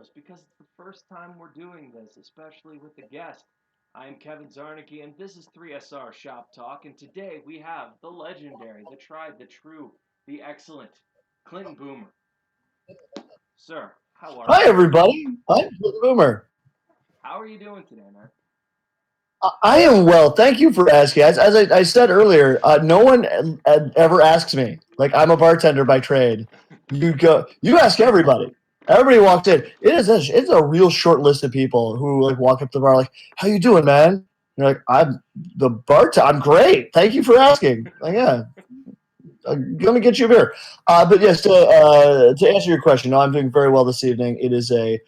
us because it's the first time we're doing this, especially with a guest. I am Kevin Zarnicki, and this is 3SR Shop Talk. And today we have the legendary, the tried, the true, the excellent Clinton Boomer. Sir, how are Hi, you? everybody. I'm Boomer. How are you doing today, man? I am well. Thank you for asking. As I said earlier, no one ever asks me. Like, I'm a bartender by trade. You ask everybody. Everybody walks in. It's a real short list of people who like walk up to the bar like, "How you doing, man?" And you're like, "I'm the bartender. I'm great. Thank you for asking." Like, yeah, let me get you a beer. But yes, to answer your question, no, I'm doing very well this evening. It is a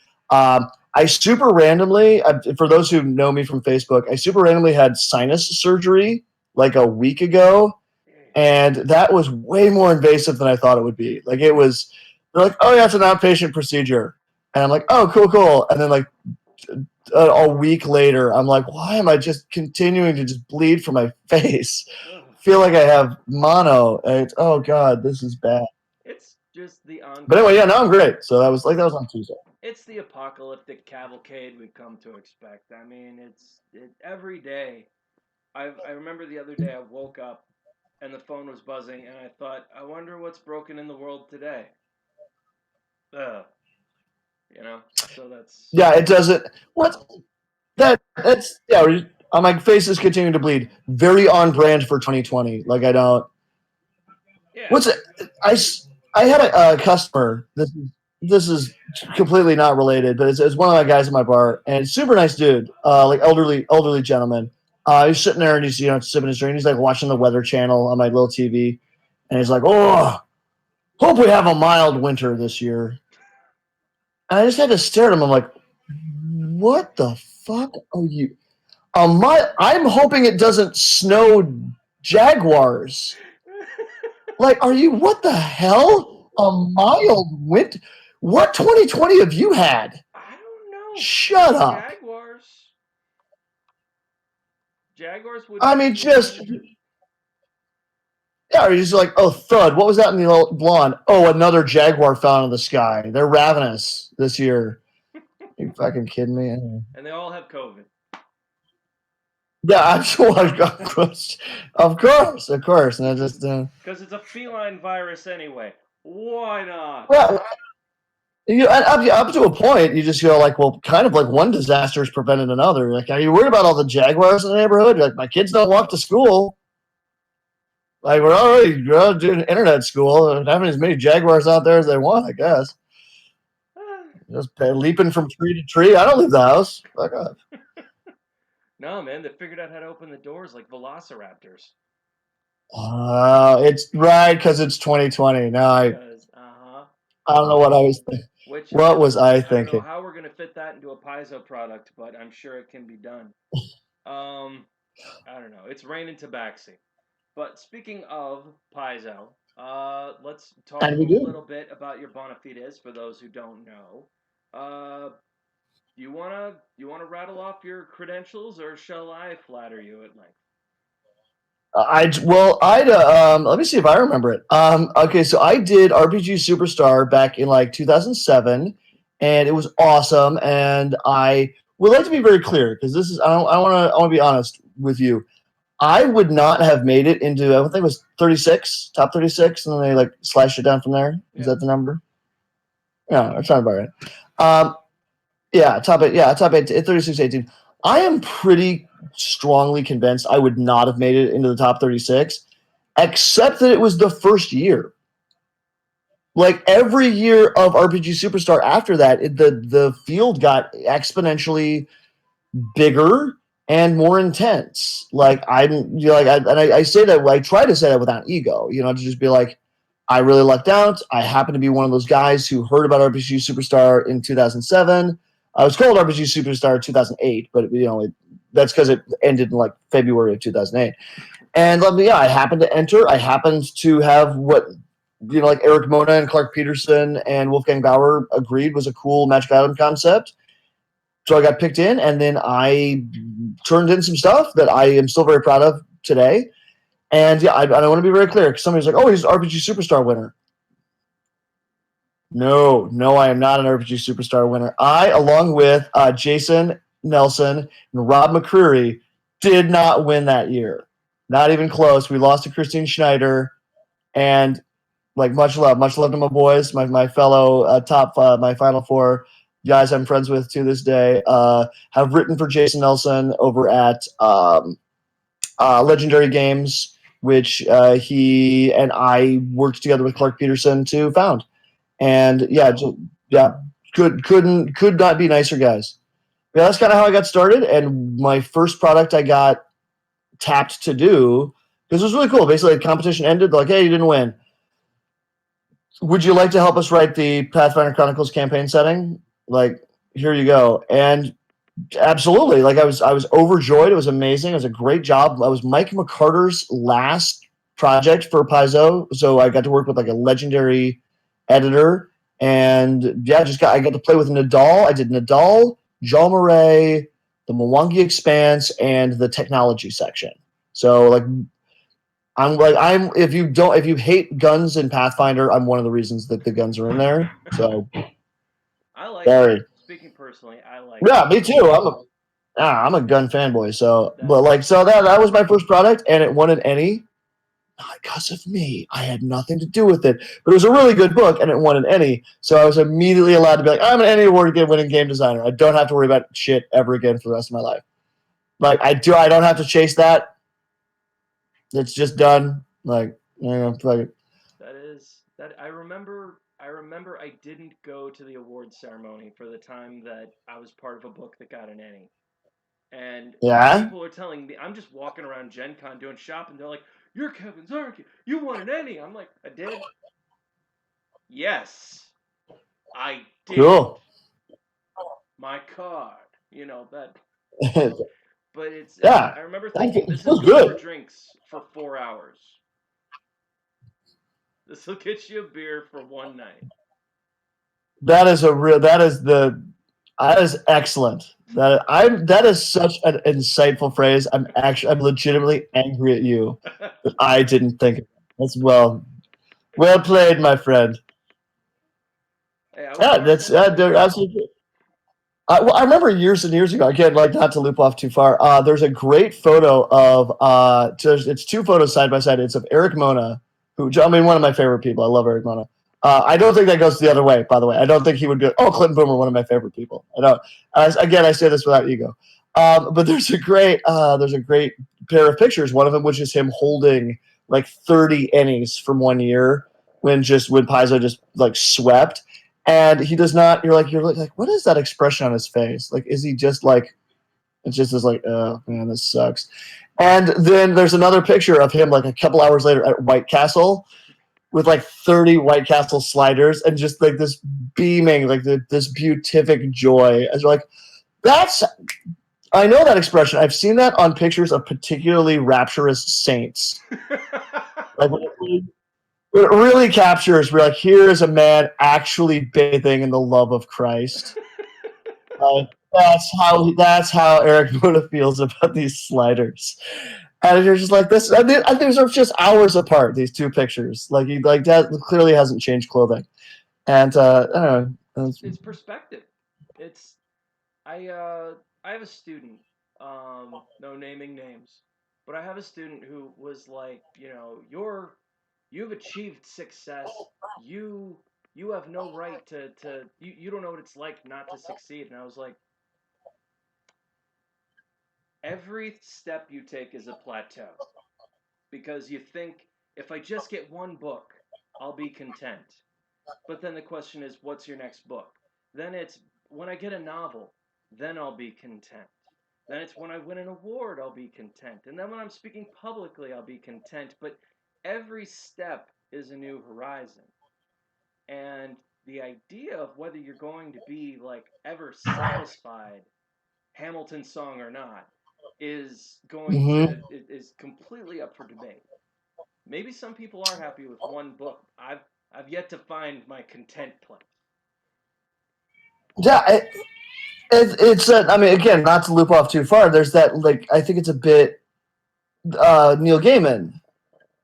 I super randomly, for those who know me from Facebook, I super randomly had sinus surgery like a week ago, and that was way more invasive than I thought it would be. Like it was, they're like, oh yeah, it's an outpatient procedure, and I'm like, oh cool, cool, and then like a week later, I'm like, why am I just continuing to just bleed from my face? Ugh. Feel like I have mono. And it's, oh god, this is bad. It's just the But anyway, ongoing. yeah, now I'm great. So that was on Tuesday. It's the apocalyptic cavalcade we've come to expect. I mean, every day. I remember the other day I woke up and the phone was buzzing, and I thought, I wonder what's broken in the world today. Ugh, you know. So that's Yeah, it doesn't. What that's yeah. My face is continuing to bleed. Very on brand for 2020. Like I don't. yeah. What's it? I I had a customer. This is completely not related, but it's one of my guys at my bar, and super nice dude. Like elderly gentleman. He's sitting there and he's sipping his drink. He's like watching the Weather Channel on my little TV, and he's like, "Oh, hope we have a mild winter this year." And I just had to stare at him. I'm like, "What the fuck are you?" I'm hoping it doesn't snow jaguars. Like, are you? What the hell? A mild winter? What 2020 have you had? I don't know. Shut up. Jaguars. Jaguars would I mean, definitely just be. yeah. Are you just like, oh, thud? What was that in the old blonde? Oh, another jaguar fell out of the sky. They're ravenous this year. Are you fucking kidding me? And they all have COVID. Yeah, I'm sure. Of course, of course. And I just Because it's a feline virus anyway. Why not? well, up to a point, you just go like, well, kind of like one disaster is preventing another. Like, are you worried about all the jaguars in the neighborhood? You're like, my kids don't walk to school. Like, we're all doing internet school and having as many jaguars out there as they want, I guess. Just leaping from tree to tree. I don't leave the house. Fuck off. No, man, they figured out how to open the doors like velociraptors. It's right because it's 2020. Now Because, I don't know what I was thinking. which What was I I don't know thinking? how we're gonna fit that into a piezo product, but I'm sure it can be done. Um, I don't know. It's raining tabaxi. But speaking of piezo, let's And talk we a do. little bit about your bona fides for those who don't know. Uh, you wanna rattle off your credentials, or shall I flatter you at length? Let me see if I remember it. Okay, so I did RPG Superstar back in like 2007, and it was awesome. And I would like to be very clear because this is I want to be honest with you. I would not have made it into I think it was 36, top 36, and then they like slashed it down from there. Is Yeah. that the number? Yeah, that sounds about right. Um, top eight, 36, 18. I am pretty strongly convinced I would not have made it into the top 36, except that it was the first year. Like every year of RPG Superstar after that, the field got exponentially bigger and more intense. Like I say that I try to say that without ego, to just be like, I really lucked out. I happen to be one of those guys who heard about RPG Superstar in 2007. I was called RPG Superstar in 2008, but that's because it ended in like February of 2008. And yeah, I happened to enter. I happened to have what like Eric Mona and Clark Peterson and Wolfgang Bauer agreed was a cool Magic Island concept. So I got picked in, and then I turned in some stuff that I am still very proud of today. And yeah, I want to be very clear because somebody's like, "Oh, he's an RPG Superstar winner." No, no, I am not an RPG Superstar winner. I, along with Jason Nelson and Rob McCreary, did not win that year. Not even close. We lost to Christine Schneider, and like much love to my boys, my fellow my Final Four guys I'm friends with to this day. Have written for Jason Nelson over at Legendary Games, which he and I worked together with Clark Peterson to found. And yeah, yeah, could not be nicer guys. Yeah, that's kind of how I got started. And my first product I got tapped to do, because it was really cool. Basically, the competition ended. Like, hey, you didn't win. Would you like to help us write the Pathfinder Chronicles campaign setting? Like, here you go. And absolutely, like I was overjoyed. It was amazing. It was a great job. I was Mike McCarter's last project for Paizo, so I got to work with like a legendary editor, and yeah, I got to play with Nadal. I did Nadal, Jean Marais, the Mwangi Expanse, and the technology section. So I'm if you hate guns in Pathfinder, I'm one of the reasons that the guns are in there. So I like it. very Speaking personally, I like yeah, it. me too. I'm a gun fanboy. So but That's like so that was my first product, and it won an Emmy. Not because of me. I had nothing to do with it. But it was a really good book, and it won an Emmy. So I was immediately allowed to be like, I'm an Emmy Award winning game designer. I don't have to worry about shit ever again for the rest of my life. Like I don't have to chase that. It's just done. Like like that is that I remember I didn't go to the award ceremony for the time that I was part of a book that got an Emmy. And yeah, people are telling me I'm just walking around Gen Con doing shopping. They're like, "You're Kevin Zarki. You won an Emmy." I'm like, "I did." Yes, I did. cool. My card. You know that. But it's. Yeah, I remember thinking it this is feels good for good. drinks for 4 hours. This will get you a beer for one night. That is excellent. That is such an insightful phrase. I'm legitimately angry at you that I didn't think of it. That's well played, my friend. Hey, I was Yeah, fortunate that's enough to they're win. absolutely. I remember years and years ago. Again, like not to loop off too far. There's a great photo of it's two photos side by side. It's of Eric Mona, who I mean one of my favorite people. I love Eric Mona. I don't think that goes the other way. By the way, I don't think he would be. Oh, Clinton Boomer, one of my favorite people. I don't. Again, I say this without ego. But there's a great pair of pictures. One of them, which is him holding like 30 innies from one year when Paizo just like swept, and he does not. You're like, what is that expression on his face? Like, is he just like? It's just this like, oh man, this sucks. And then there's another picture of him like a couple hours later at White Castle with like 30 White Castle sliders and just like this beaming, like this beatific joy. As you're like, that's I know that expression. I've seen that on pictures of particularly rapturous saints. Like when it really captures, we're like, here is a man actually bathing in the love of Christ. That's how Eric Mona feels about these sliders. And you're just like this. I think they're just hours apart. These two pictures, like he like that clearly hasn't changed clothing. And I don't know. It's perspective. It's I have a student, no naming names, but I have a student who was like, you've achieved success. You have no right to you don't know what it's like not to succeed. And I was like, every step you take is a plateau because you think if I just get one book, I'll be content. But then the question is, what's your next book? Then it's when I get a novel, then I'll be content. Then it's when I win an award, I'll be content. And then when I'm speaking publicly, I'll be content. But every step is a new horizon. And the idea of whether you're going to be like ever satisfied, Hamilton song or not, is going Mm-hmm. to is completely up for debate. Maybe some people are happy with one book. I've yet to find my content place. Yeah, it's. I mean, again, not to loop off too far. There's that. Like, I think it's a bit. Neil Gaiman,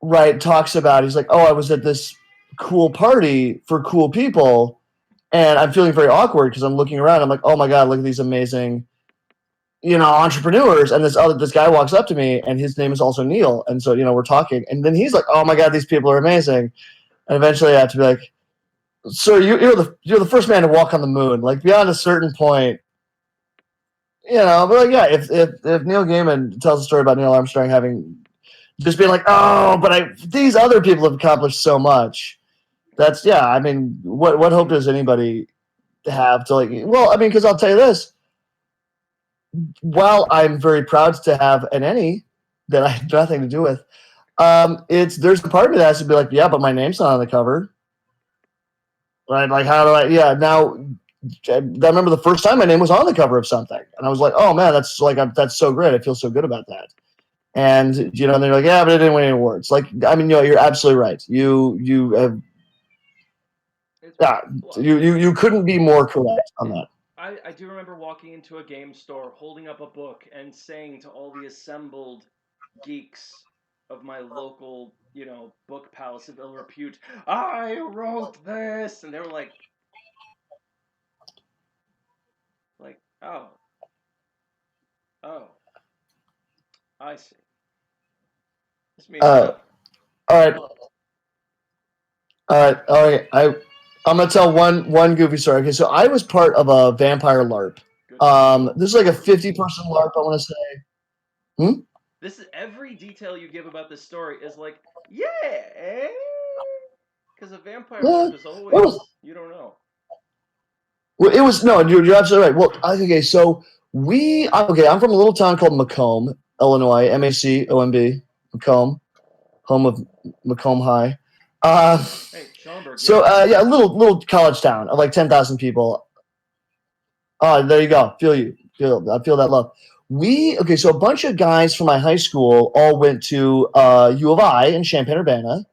right, talks about. He's like, oh, I was at this cool party for cool people, and I'm feeling very awkward because I'm looking around. I'm like, oh my god, look at these amazing, entrepreneurs. And this guy walks up to me, and his name is also Neil. And so we're talking, and then he's like, oh my god, these people are amazing. And eventually, I have to be like, sir, you're the first man to walk on the moon. Like beyond a certain point, but like yeah, if Neil Gaiman tells a story about Neil Armstrong having just being like, oh, but these other people have accomplished so much. That's yeah. I mean, what hope does anybody have to like? Well, I mean, because I'll tell you this: while I'm very proud to have an Emmy that I have nothing to do with, there's a part of me that has to be like, yeah, but my name's not on the cover, right? Like, how do I? Yeah, now I remember the first time my name was on the cover of something, and I was like, oh man, that's so great. I feel so good about that. And and they're like, yeah, but it didn't win any awards. Like, I mean, you're absolutely right. You have It's yeah, well, you couldn't be more correct on it, that. I do remember walking into a game store, holding up a book, and saying to all the assembled geeks of my local, book palace of ill repute, I wrote this, and they were like, oh, I see. This means Uh, all right, all right. I'm gonna tell one goofy story. Okay, so I was part of a vampire LARP. good for you. This is like a 50-person LARP. I want to say. Hmm? This is every detail you give about this story is like, yeah, because a vampire Yeah. LARP is Well, always you don't know. it was no. You're absolutely right. Well, okay. So okay. I'm from a little town called Macomb, Illinois. Macomb, Macomb, home of Macomb High. Uh, Hey, Schaumburg, so yeah. yeah, a little college town of like 10,000 people. Oh, there you go. I feel that love. Okay, so a bunch of guys from my high school all went to U of I in Champaign Urbana,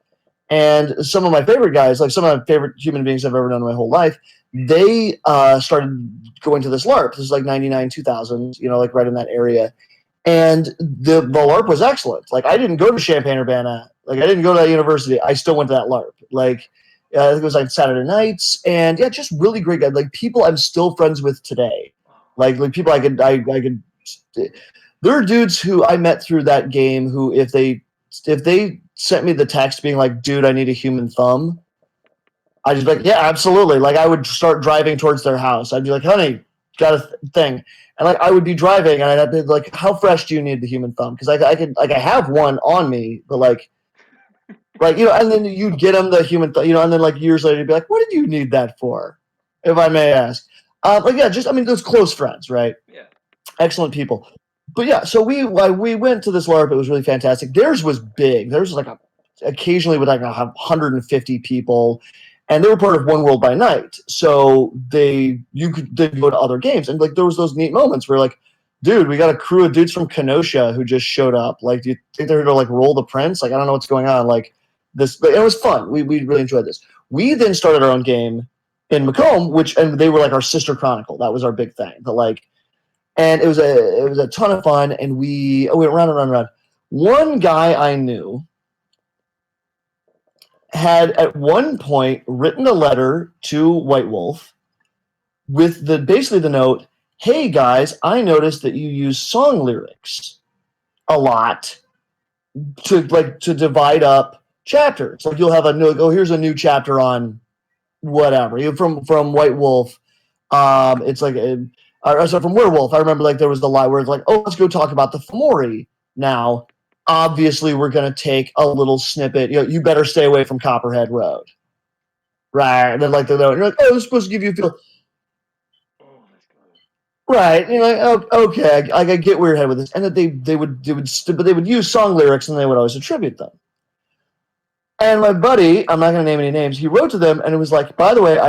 and some of my favorite guys, like some of my favorite human beings I've ever known in my whole life, they started going to this LARP. This is like 99, 2000, like right in that area. And the LARP was excellent. Like I didn't go to Champaign Urbana. Like I didn't go to that university. I still went to that LARP. Like I think it was like Saturday nights, and yeah, just really great guys. Like people I'm still friends with today. Like people I could. There are dudes who I met through that game who if they sent me the text being like, "Dude, I need a human thumb," I just be like, "Yeah, absolutely." Like I would start driving towards their house. I'd be like, "Honey, got a thing," and like I would be driving, and I'd be like, "How fresh do you need the human thumb?" Because I could like I have one on me, but like and then you'd get them the human thumb, and then like years later, you'd be like, "What did you need that for?" If I may ask. Like yeah, just I mean, those close friends, right? Yeah. Excellent people. But yeah, so we went to this LARP. It was really fantastic. Theirs was big. Theirs was like occasionally with like 150 people, and they were part of One World by Night. So you could go to other games, and like there was those neat moments where like, dude, we got a crew of dudes from Kenosha who just showed up. Like, do you think they're gonna like roll the prince? Like, I don't know what's going on. Like this, but it was fun. We really enjoyed this. We then started our own game in Macomb, and they were like our sister chronicle. That was our big thing. But like and it was a ton of fun. And we went round and round and round. One guy I knew had at one point written a letter to White Wolf with basically the note, "Hey guys, I noticed that you use song lyrics a lot to divide up chapters. Like you'll have a new here's a new chapter on whatever you from White Wolf. It's like so from Werewolf, I remember like there was the line where it's like, oh, let's go talk about the Fomori now. Obviously, we're going to take a little snippet. You better stay away from Copperhead Road, right? And then like you're like, oh, this is supposed to give you a feel, Oh, that's good. right? And you're like, oh, okay, I get where you're headed with this, and that but they would use song lyrics and they would always attribute them. And my buddy, I'm not going to name any names, he wrote to them and it was like, by the way,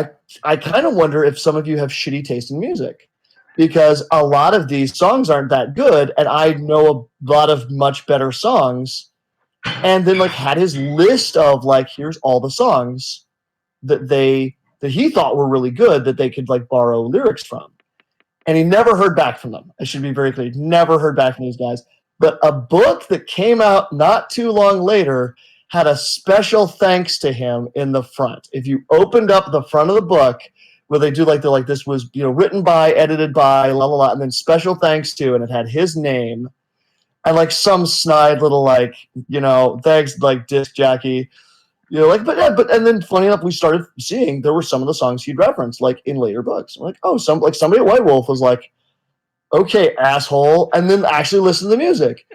I kind of wonder if some of you have shitty taste in music because a lot of these songs aren't that good. And I know a lot of much better songs. And then like had his list of like, here's all the songs that he thought were really good that they could like borrow lyrics from. And he never heard back from them. I should be very clear. Never heard back from these guys. But a book that came out not too long later had a special thanks to him in the front. If you opened up the front of the book, where they do like they're like this was written by, edited by, la la la, and then special thanks to, and it had his name and like some snide little like thanks like disc Jackie. Like, but and then funny enough, we started seeing there were some of the songs he'd referenced, like in later books. I'm like, oh, somebody at White Wolf was like, okay, asshole, and then actually listen to the music.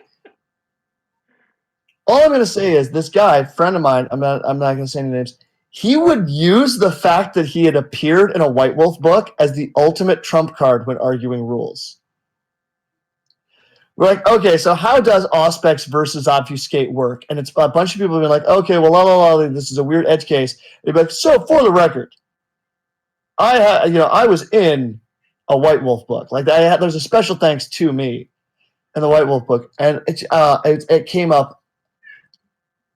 All I'm going to say is this guy, friend of mine, I'm not going to say any names. He would use the fact that he had appeared in a White Wolf book as the ultimate trump card when arguing rules. We're like, okay, so how does Auspex versus Obfuscate work? And it's a bunch of people being like, okay, well, la la la, this is a weird edge case. They'd be like, so for the record, I was in a White Wolf book. Like there's a special thanks to me in the White Wolf book, and it came up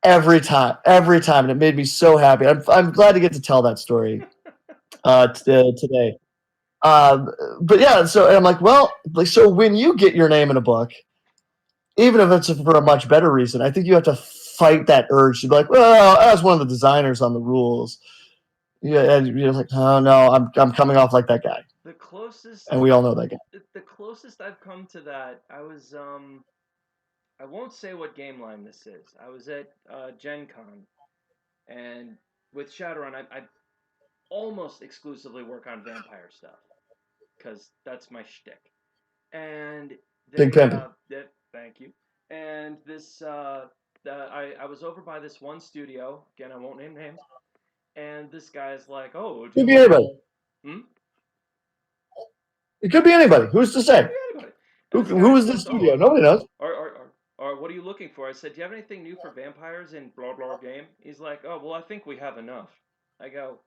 every time, and it made me so happy. I'm glad to get to tell that story today. But yeah, so I'm like, well, so when you get your name in a book, even if it's for a much better reason, I think you have to fight that urge to be like, well, I was one of the designers on the rules. Yeah, and you're like, oh no, I'm coming off like that guy, The closest, and we all know that guy. the closest I've come to that, I was I won't say what game line this is. I was at Gen Con, and with Shadowrun, I almost exclusively work on vampire stuff because that's my shtick. And Big pimpin'. thank you. And this, I was over by this one studio. Again, I won't name names. And this guy's like, "Oh, do Could you be look at?" anybody. Hmm? It could be anybody. Who's to Could say? be anybody. And this Who guy is the says, studio? "Oh, Nobody knows. or what are you looking for?" I said, "Do you have anything new for vampires in blah blah game?" He's like, "Oh, well, I think we have enough." I go,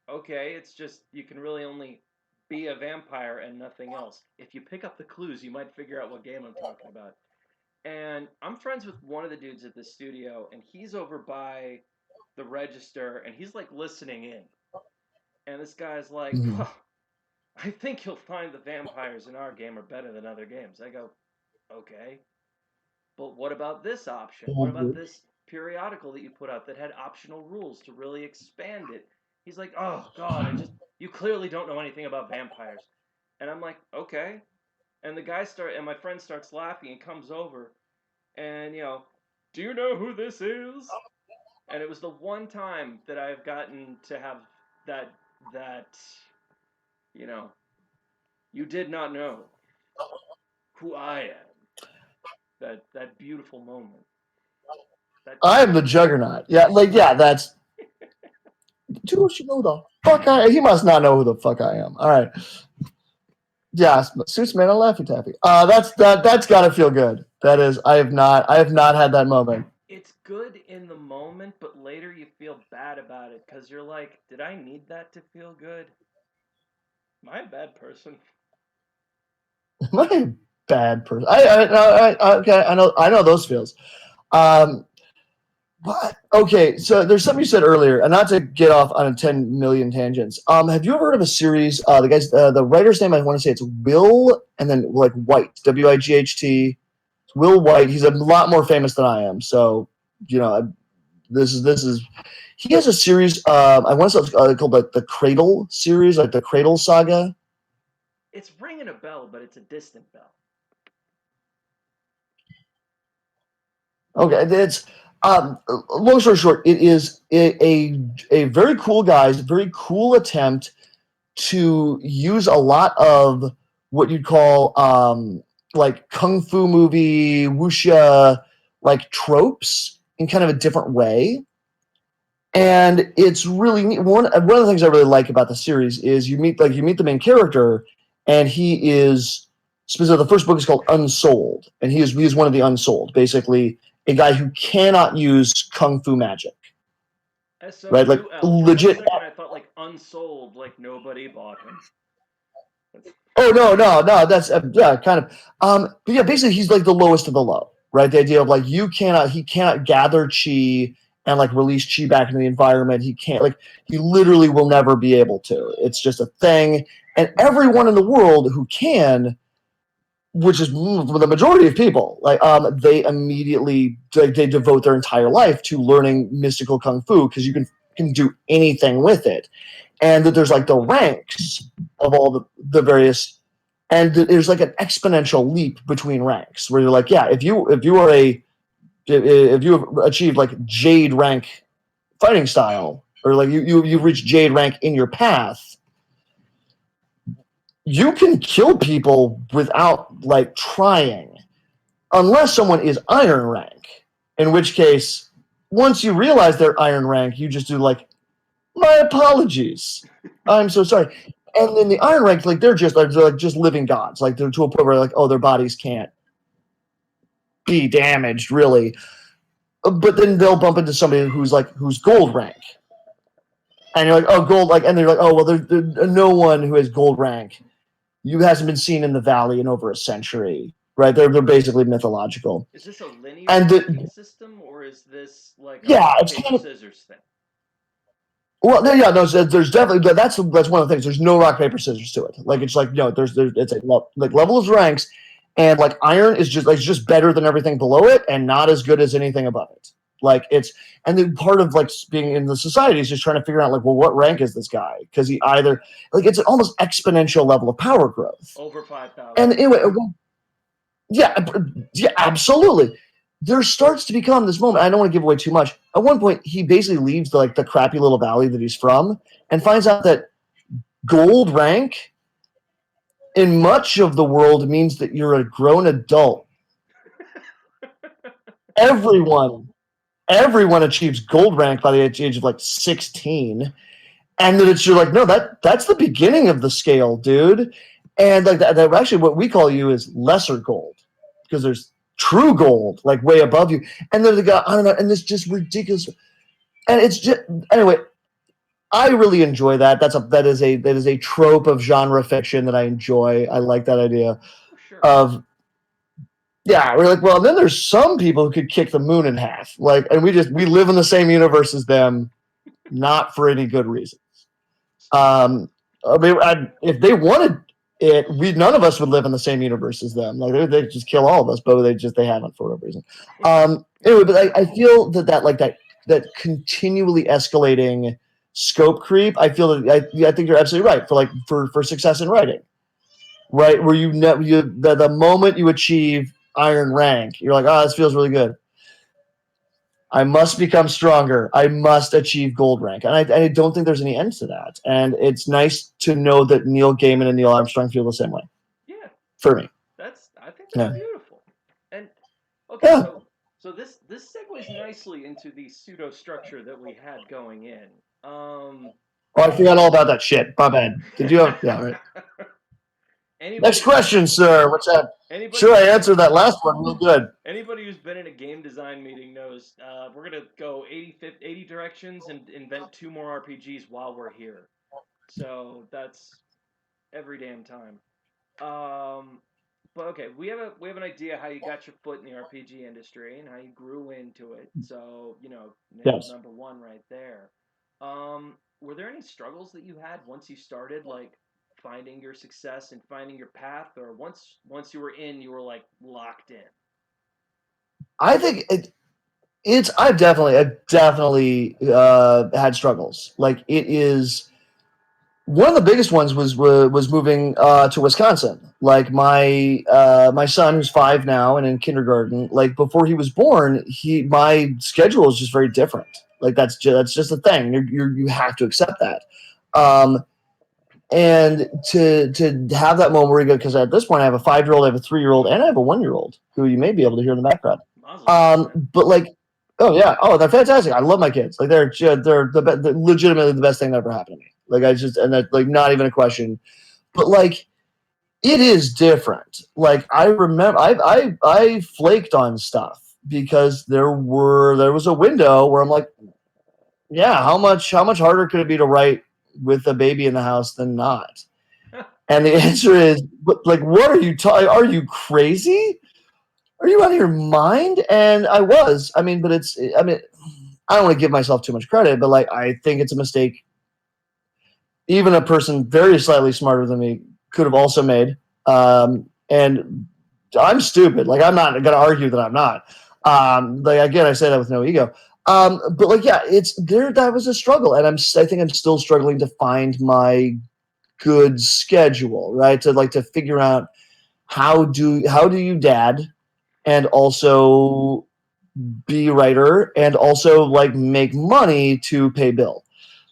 "Okay, it's just you can really only be a vampire and nothing else. If you pick up the clues, you might figure out what game I'm talking about." And I'm friends with one of the dudes at the studio, and he's over by the register, and he's like listening in. And this guy's like, Mm-hmm. "Well, I think you'll find the vampires in our game are better than other games." I go, "Okay, but what about this option? What about this periodical that you put out that had optional rules to really expand it?" He's like, "Oh God, you clearly don't know anything about vampires." And I'm like, "Okay." And my friend starts laughing and comes over, and "Do you know who this is?" And it was the one time that I've gotten to have that you know you did not know who I am. That beautiful moment. That I am the juggernaut. Yeah, like that's. Dude, you know the fuck He must not know who the fuck I am. All right. Yeah, suits man on Laffy Taffy. That's gotta feel good. That is. I have not had that moment. it's good in the moment, but later you feel bad about it because you're like, did I need that to feel good? Am I a bad person? Am I a bad person? Okay. I know those feels. Um, What? Okay, so there's something you said earlier, and not to get off on a 10 million tangents. Have you ever heard of a series? The writer's name, I want to say it's Will, and then like White, Wight. Will White. He's a lot more famous than I am. So, you know, this is. He has a series. I want to say it's called like the Cradle series, like the Cradle Saga. It's ringing a bell, but it's a distant bell. Okay, it's long story short, it is a very cool guys, very cool attempt to use a lot of what you'd call like kung fu movie wuxia like tropes in kind of a different way. And it's really neat. One of the things I really like about the series is you meet the main character, and he is specifically the first book is called Unsold, and he is one of the Unsold, basically a guy who cannot use kung fu magic, right? Like SOUL. For one legit. second, I thought like unsold, like nobody bought him. That's Oh no, that's yeah, kind of. But yeah, basically he's like the lowest of the low, right? The idea of like he cannot gather chi and like release chi back into the environment. He can't like he literally will never be able to. It's just a thing, and everyone in the world who can which is the majority of people, like they immediately they devote their entire life to learning mystical kung fu because you can do anything with it, and that there's like the ranks of all the various, and there's like an exponential leap between ranks where you're like, yeah, if you are a if you have achieved like jade rank fighting style, or like you've reached jade rank in your path, you can kill people without like trying, unless someone is iron rank, in which case, once you realize they're iron rank, you just do like, my apologies, I'm so sorry. And in the iron rank, like they're like just living gods, like they're to a point where like, oh, their bodies can't be damaged really. But then they'll bump into somebody who's gold rank, and you're like, oh, gold, like, and they're like, oh, well, there's no one who has gold rank. You hasn't been seen in the valley in over a century, right? They're basically mythological, Is this a linear and ranking system, or is this like a yeah, rock it's paper kind of scissors thing? well, no, yeah, no. There's definitely that's one of the things. There's no rock paper scissors to it. Like it's like no, there's it's a like level of ranks, and like iron is just like just better than everything below it, and not as good as anything above it. Like it's and then part of like being in the society is just trying to figure out like, well, what rank is this guy? Because he either like it's an almost exponential level of power growth. Over And 5,000. anyway, yeah, yeah, absolutely. There starts to become this moment. I don't want to give away too much. At one point, he basically leaves the crappy little valley that he's from and finds out that gold rank in much of the world means that you're a grown adult. Everyone, everyone achieves gold rank by the age of like 16, and that it's you're like, no, that's the beginning of the scale, dude. And like that actually, what we call you is lesser gold because there's true gold like way above you, and then the guy I don't know, and it's just ridiculous, and it's just anyway. I really enjoy that. That is a trope of genre fiction that I enjoy. I like that idea For sure. of yeah. We're like, well, then there's some people who could kick the moon in half, like, and we live in the same universe as them, not for any good reason. I mean, if they wanted it, we none of us would live in the same universe as them. Like they just kill all of us, but they haven't for whatever reason. Anyway, but I feel that continually escalating scope creep. I feel that I think you're absolutely right for success in writing, right? Where the moment you achieve iron rank, you're like, oh, this feels really good. I must become stronger. I must achieve gold rank. And I don't think there's any end to that. And it's nice to know that Neil Gaiman and Neil Armstrong feel the same way Yeah, for me. I think that's Yeah. beautiful. And okay, Yeah. so this segues nicely into the pseudo structure that we had going in. Oh, I forgot all about that shit. My bad. Did you have? Yeah, right. Next anybody question, sir. What's that? anybody Sure, I who's been answered that last one real good. anybody who's been in a game design meeting knows we're gonna go 80 directions and invent two more RPGs while we're here. So that's every damn time. Um, but okay, we have an idea how you got your foot in the RPG industry and how you grew into it. So nailed Yes. number one right there. Were there any struggles that you had once you started, like finding your success and finding your path, or once you were in, you were like locked in? I think it's. I've definitely had struggles. Like it is one of the biggest ones was moving to Wisconsin. Like my son who's 5 now and in kindergarten. Like before he was born, my schedule is just very different. Like that's just a thing. You have to accept that. Um, and to have that moment where you go, because at this point I have a 5-year old, I have a 3-year old, and I have a 1-year old who you may be able to hear in the background. Mazel tov, man. But like, oh yeah, oh they're fantastic. I love my kids. Like they're legitimately the best thing that ever happened to me. Like I just and that like not even a question. But like it is different. Like I remember I flaked on stuff because there was a window where I'm like, yeah, how much harder could it be to write with a baby in the house than not? And the answer is, like, what are you talking? Are you crazy? Are you out of your mind? And I was. I mean, but I mean, I don't want to give myself too much credit, but like, I think it's a mistake. Even a person very slightly smarter than me could have also made. And I'm stupid. Like I'm not going to argue that I'm not. Like again, I say that with no ego. But like, yeah, it's there. That was a struggle, and I think I'm still struggling to find my good schedule, right? To like to figure out how do you dad and also be writer and also like make money to pay bill.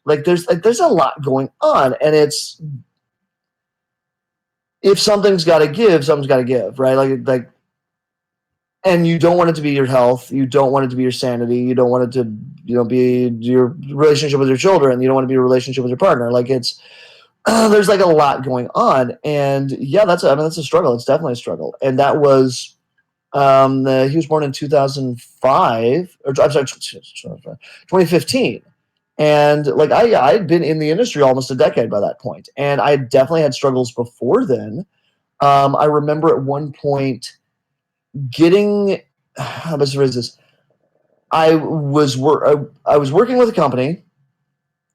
Like there's a lot going on, and it's if something's got to give, something's got to give, right? Like and you don't want it to be your health, you don't want it to be your sanity, you don't want it to be your relationship with your children, you don't want to be a relationship with your partner. Like it's there's like a lot going on, and yeah, that's a struggle. It's definitely a struggle, and that was he was born in 2005, or I'm sorry, 2015. And like I'd been in the industry almost a decade by that point, and I definitely had struggles before then. I remember at one point getting how best to phrase this. I was working with a company,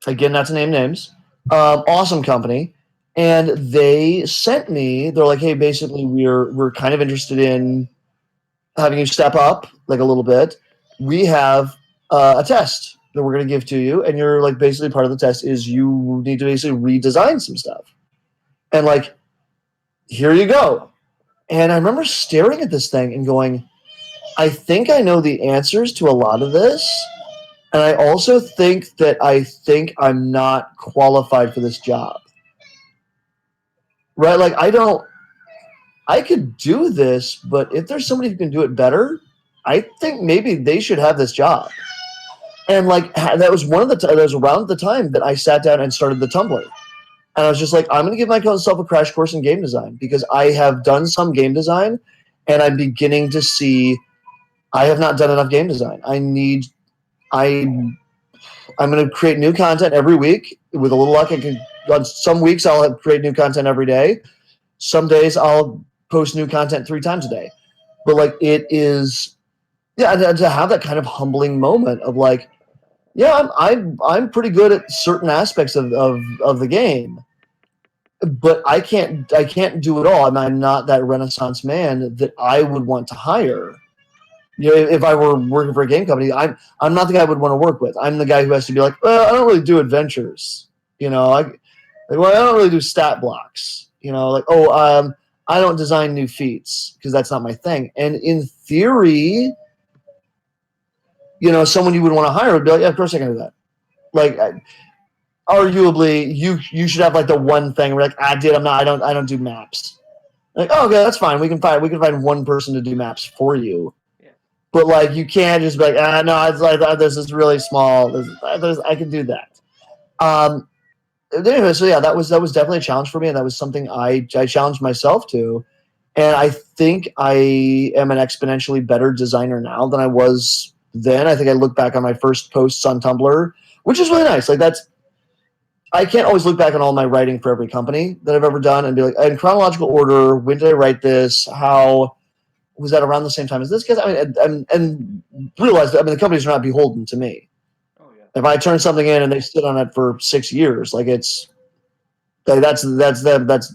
again, not to name names, awesome company, and they sent me. They're like, hey, basically, we're kind of interested in having you step up like a little bit. We have a test that we're going to give to you, and you're like basically part of the test is you need to basically redesign some stuff, and like here you go. And I remember staring at this thing and going, I think I know the answers to a lot of this. And I also think I'm not qualified for this job. Right? Like I could do this, but if there's somebody who can do it better, I think maybe they should have this job. And like that was that was around the time that I sat down and started the Tumblr. And I was just like, I'm going to give myself a crash course in game design because I have done some game design, and I'm beginning to see I have not done enough game design. I I'm going to create new content every week. With a little luck, I can. On some weeks, create new content every day. Some days, I'll post new content 3 times a day. But like, it is, yeah, to have that kind of humbling moment of like, yeah, I'm pretty good at certain aspects of the game, but I can't do it all. I'm not that Renaissance man that I would want to hire. If I were working for a game company, I'm not the guy I would want to work with. I'm the guy who has to be like, well, I don't really do adventures. I don't really do stat blocks. Like, I don't design new feats because that's not my thing. And in theory, someone you would want to hire would be like, yeah, of course I can do that. Like, arguably, you should have like the one thing where like, I don't do maps. Like, oh, okay, that's fine. We can find one person to do maps for you. Yeah. But like you can't just be like, no, it's like this is really small. I can do that. Um, anyway, so yeah, that was definitely a challenge for me, and that was something I challenged myself to. And I think I am an exponentially better designer now than I was then. I think I look back on my first posts on Tumblr, which is really nice. Like I can't always look back on all my writing for every company that I've ever done and be like, in chronological order, when did I write this? How was that around the same time as this? Because and realize that the companies are not beholden to me. Oh yeah. If I turn something in and they sit on it for 6 years, like that's them. That's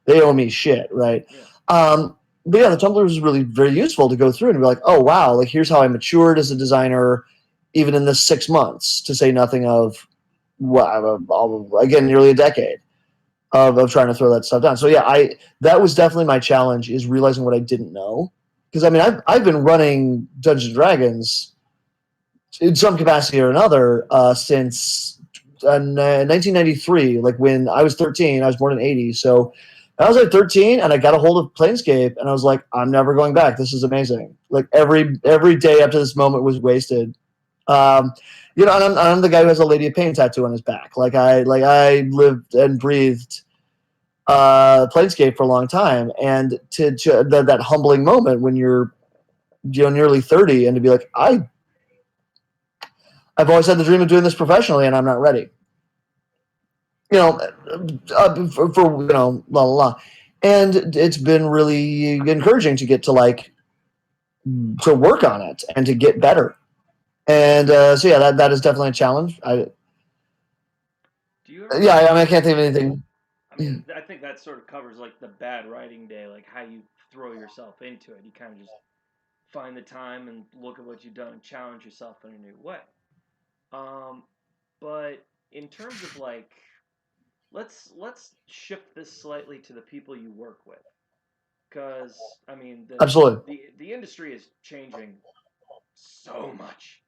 they owe me shit, right? Yeah. But yeah, the Tumblr was really very useful to go through and be like, oh wow, like here's how I matured as a designer, even in this 6 months, to say nothing of again nearly a decade of trying to throw that stuff down. So yeah, that was definitely my challenge is realizing what I didn't know. Because I've been running Dungeons and Dragons in some capacity or another since 1993. Like when I was 13, I was born in '80. So I was like 13, and I got a hold of Planescape, and I was like, I'm never going back. This is amazing. Like every day up to this moment was wasted. Um, and I'm the guy who has a Lady of Pain tattoo on his back. Like I lived and breathed Planescape for a long time, and to that humbling moment when you're nearly 30, and to be like, I've always had the dream of doing this professionally, and I'm not ready. For la la la, and it's been really encouraging to get to like to work on it and to get better. And so yeah, that is definitely a challenge. Do you ever Yeah, find I can't think of anything. mean, I think that sort of covers like the bad writing day, like how you throw yourself into it. You kind of just find the time and look at what you've done and challenge yourself in a new way. Um, but in terms of like, let's shift this slightly to the people you work with, because I mean Absolutely. the industry is changing so much.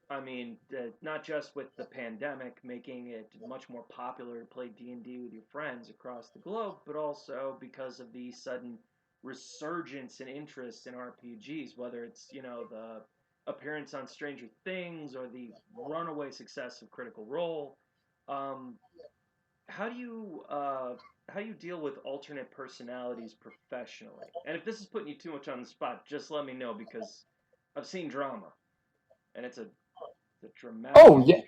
I mean, not just with the pandemic making it much more popular to play D&D with your friends across the globe, but also because of the sudden resurgence in interest in RPGs, whether it's, the appearance on Stranger Things or the runaway success of Critical Role. Um, how do you how do you deal with alternate personalities professionally? And if this is putting you too much on the spot, just let me know because I've seen drama and it's a dramatic Oh yeah.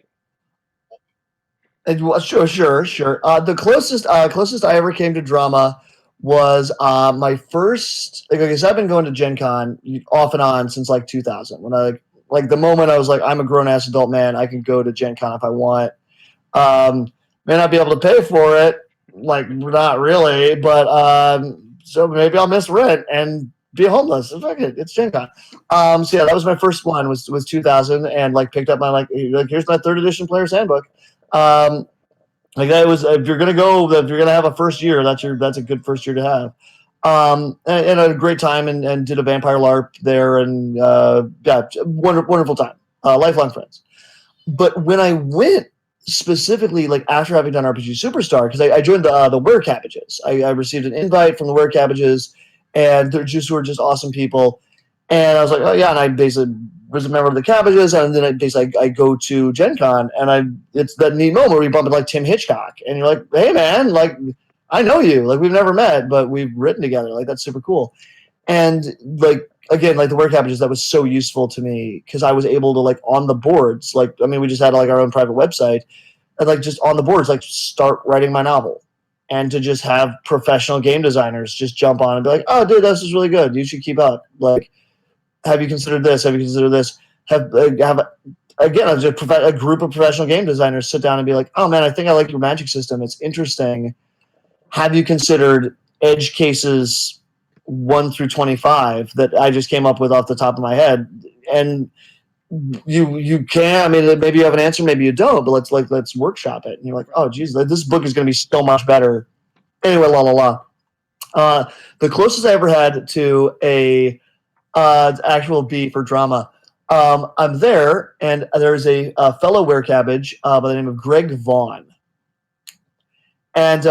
industry. Well, sure. The closest I ever came to drama was my first. Like, okay, so I've been going to Gen Con off and on since like 2000. When I like the moment I was like, I'm a grown ass adult man, I can go to Gen Con if I want. May not be able to pay for it, like not really, but so maybe I'll miss rent and be homeless. Fuck it, it's Gen Con. So yeah, that was my first one was 2000, and like picked up my like here's my third edition player's handbook. Um, like that was if you're gonna have a first year, that's a good first year to have. And had a great time and did a vampire LARP there and yeah, wonderful time. Lifelong friends. But when I went specifically, like after having done RPG Superstar, because I joined the Were Cabbages, I received an invite from the Were Cabbages, and they're just were just awesome people. And I was like, oh yeah, and I basically was a member of the Cabbages, and then I go to Gen Con, and it's that neat moment where you bump into like Tim Hitchcock, and you're like, hey man, like I know you, like we've never met, but we've written together, like that's super cool. And like again, like the word cabbages, that was so useful to me because I was able to like on the boards, like I mean, we just had like our own private website, and like just on the boards, like start writing my novel, and to just have professional game designers just jump on and be like, oh, dude, this is really good. You should keep up. Like, have you considered this? Have you considered this? Have again, a group of professional game designers sit down and be like, oh man, I think I like your magic system. It's interesting. Have you considered edge cases 1 through 25 that I just came up with off the top of my head? And you can, I mean, maybe you have an answer, maybe you don't, but let's workshop it. And you're like, Right. oh geez, this book is going to be so much better. Anyway, la la la. The closest I ever had to a actual beat for drama. I'm there, and there's a fellow werecabbage by the name of Greg Vaughn. And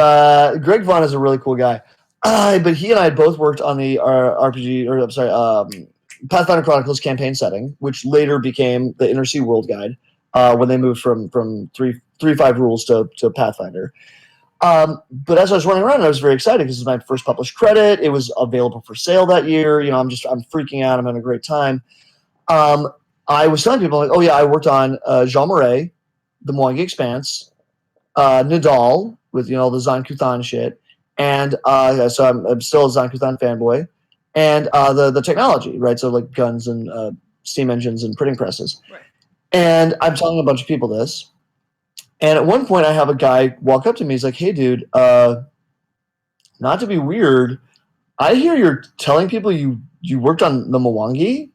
Greg Vaughn is a really cool guy. But he and I both worked on the RPG, or I'm sorry, Pathfinder Chronicles campaign setting, which later became the Inner Sea World Guide when they moved from 3.5 rules to Pathfinder. But as I was running around, I was very excited because it was my first published credit. It was available for sale that year. You know, I'm freaking out. I'm having a great time. Um, I was telling people like, oh yeah, I worked on Jean Marais, the Mwangi Expanse, Nadal with the Zan Kuthan shit, and so I'm still a Zan Kuthan fanboy, and the technology, right? So like guns and steam engines and printing presses, Right. and I'm telling a bunch of people this, and at one point I have a guy walk up to me. He's like, "Hey, dude, not to be weird, I hear you're telling people you worked on the Mwangi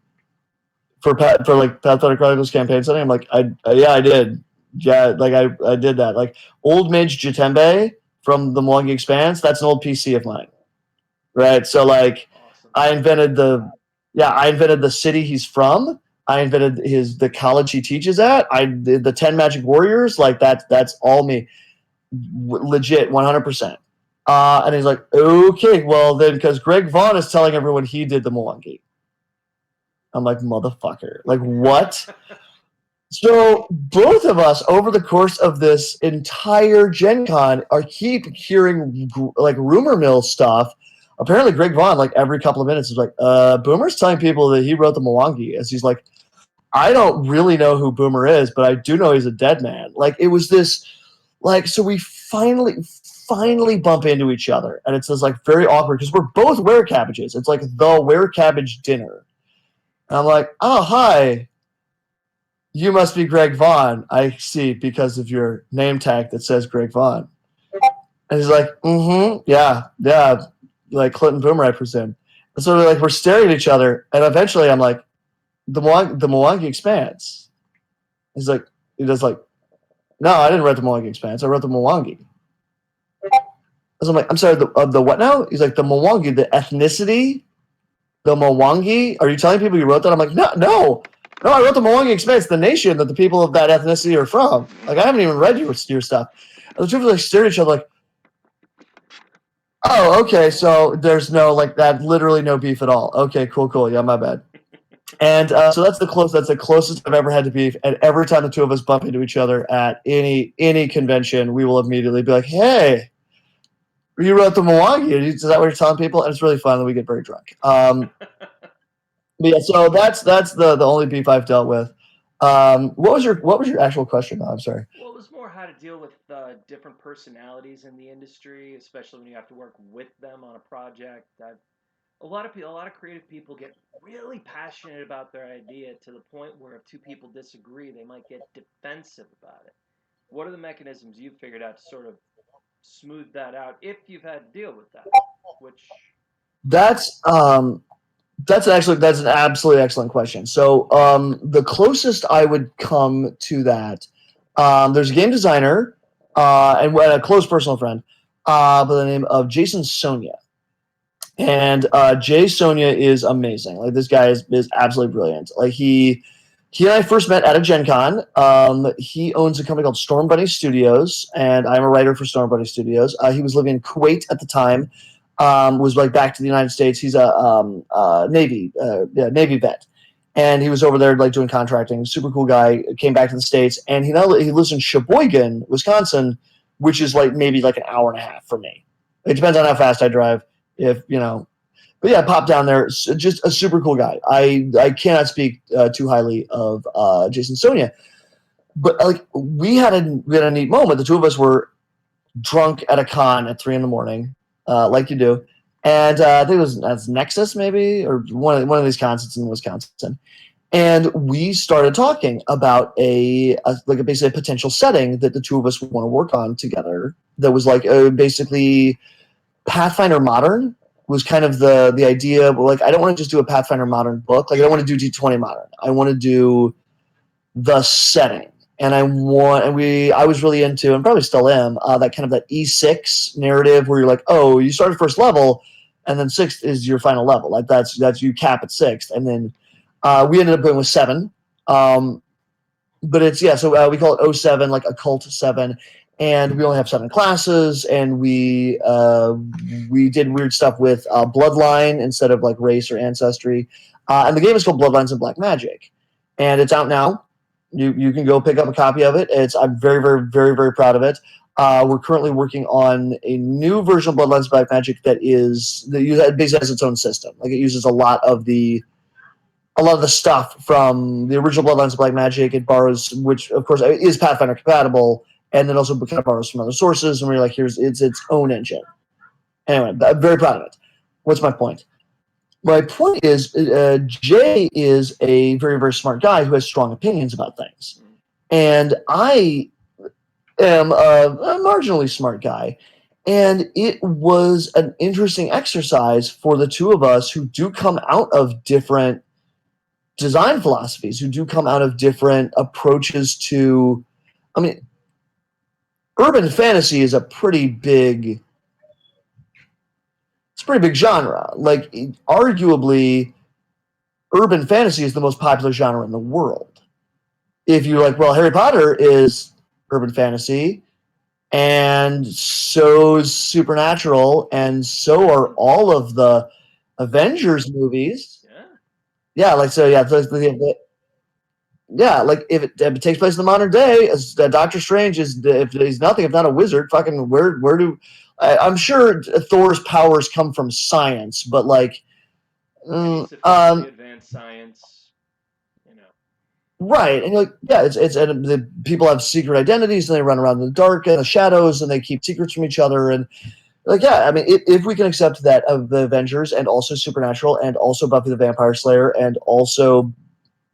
for like Pathfinder Chronicles campaign setting." I'm like, yeah, I did. Yeah, like I did that. Like Old Mage Jitembe from the Mwangi Expanse, that's an old PC of mine. Right. So like Awesome. I invented the city he's from. I invented the college he teaches at. I did the 10 Magic Warriors, like that's all me. Legit 100%. And he's like, okay, well then, because Greg Vaughn is telling everyone he did the Mwangi. I'm like, motherfucker. Like, what? So both of us, over the course of this entire Gen Con, are keep hearing like rumor mill stuff. Apparently, Greg Vaughn, like every couple of minutes, is like, Boomer's telling people that he wrote the Mwangi. As he's like, I don't really know who Boomer is, but I do know he's a dead man. Like, it was this, like, so we finally bump into each other. And it's this, like, very awkward because we're both were cabbages. It's like the were cabbage dinner. And I'm like, oh, hi. You must be Greg Vaughn. I see because of your name tag that says Greg Vaughn. And he's like, yeah, yeah, like Clinton Boomer, I presume. And so we're staring at each other, and eventually I'm like, the Milwaukee Expanse. He's like, he does like, no, I didn't write the Milwaukee Expanse. I wrote the Milwaukee. So I'm like, I'm sorry, the what now? He's like, the Milwaukee, the ethnicity, the Milwaukee. Are you telling people you wrote that? I'm like, no, I wrote the Milwaukee Expanse, the nation that the people of that ethnicity are from. Like, I haven't even read your stuff. And the two of us like stared at each other like, oh, okay, so there's no like that, literally no beef at all. Okay, cool. Yeah, my bad. And so that's the closest I've ever had to beef. And every time the two of us bump into each other at any convention, we will immediately be like, "Hey, you wrote the Milwaukee? Is that what you're telling people?" And it's really fun. And we get very drunk. But yeah, so that's the only beef I've dealt with. What was your actual question? Though? I'm sorry. Well, it was more how to deal with different personalities in the industry, especially when you have to work with them on a project. A lot of people, a lot of creative people get really passionate about their idea to the point where if two people disagree, they might get defensive about it. What are the mechanisms you've figured out to sort of smooth that out if you've had to deal with that? Which, That's that's an absolutely excellent question. So the closest I would come to that, there's a game designer and a close personal friend by the name of Jason Sonia. And Jay Sonia is amazing. Like this guy is absolutely brilliant. Like he and I first met at a Gen Con. He owns a company called Storm Bunny Studios, and I'm a writer for Storm Bunny Studios. He was living in Kuwait at the time. Was like back to the United States. He's a Navy vet, and he was over there like doing contracting. Super cool guy. Came back to the States, and he lives in Sheboygan, Wisconsin, which is like maybe like an hour and a half for me. It depends on how fast I drive. If you know, but yeah, pop down there. Just a super cool guy. I cannot speak too highly of Jason Sonia, but like we had a neat moment. The two of us were drunk at a con at 3 a.m, like you do, and I think it was that's Nexus maybe or one of these concerts in Wisconsin, and we started talking about basically a potential setting that the two of us want to work on together. That was like basically Pathfinder Modern was kind of the idea. But like, I don't want to just do a Pathfinder Modern book. Like, I don't want to do D20 Modern. I want to do the setting, and I was really into, and probably still am, that kind of that E6 narrative where you're like, oh, you start at first level, and then sixth is your final level. Like that's you cap at sixth, and then we ended up going with seven. But it's yeah, so we call it O7, like occult 7, and we only have 7 classes, and we did weird stuff with bloodline instead of like race or ancestry, and the game is called Bloodlines and Black Magic, and it's out now. You can go pick up a copy of it. I'm very proud of it. We're currently working on a new version of Bloodlines and Black Magic that basically has its own system. Like it uses a lot of the stuff from the original Bloodlines of Black Magic. It borrows, which of course is Pathfinder compatible, and then also kind of borrows from other sources. And we're like, it's its own engine. Anyway, I'm very proud of it. What's my point? My point is, Jay is a very smart guy who has strong opinions about things, and I am a marginally smart guy. And it was an interesting exercise for the two of us who do come out of different design philosophies, who do come out of different approaches to, I mean, urban fantasy is a pretty big genre. Like arguably urban fantasy is the most popular genre in the world. If you're like, well, Harry Potter is urban fantasy, and so is Supernatural, and so are all of the Avengers movies. yeah, Yeah, like so. Yeah, yeah, like if it takes place in the modern day, as Doctor Strange is, if he's nothing if not a wizard, fucking where do I'm sure Thor's powers come from science, but like, any mm, sufficiently advanced science, you know. right? And like, yeah, it's and the people have secret identities and they run around in the dark and the shadows and they keep secrets from each other and like, yeah, I mean, if we can accept that of the Avengers and also Supernatural and also Buffy the Vampire Slayer and also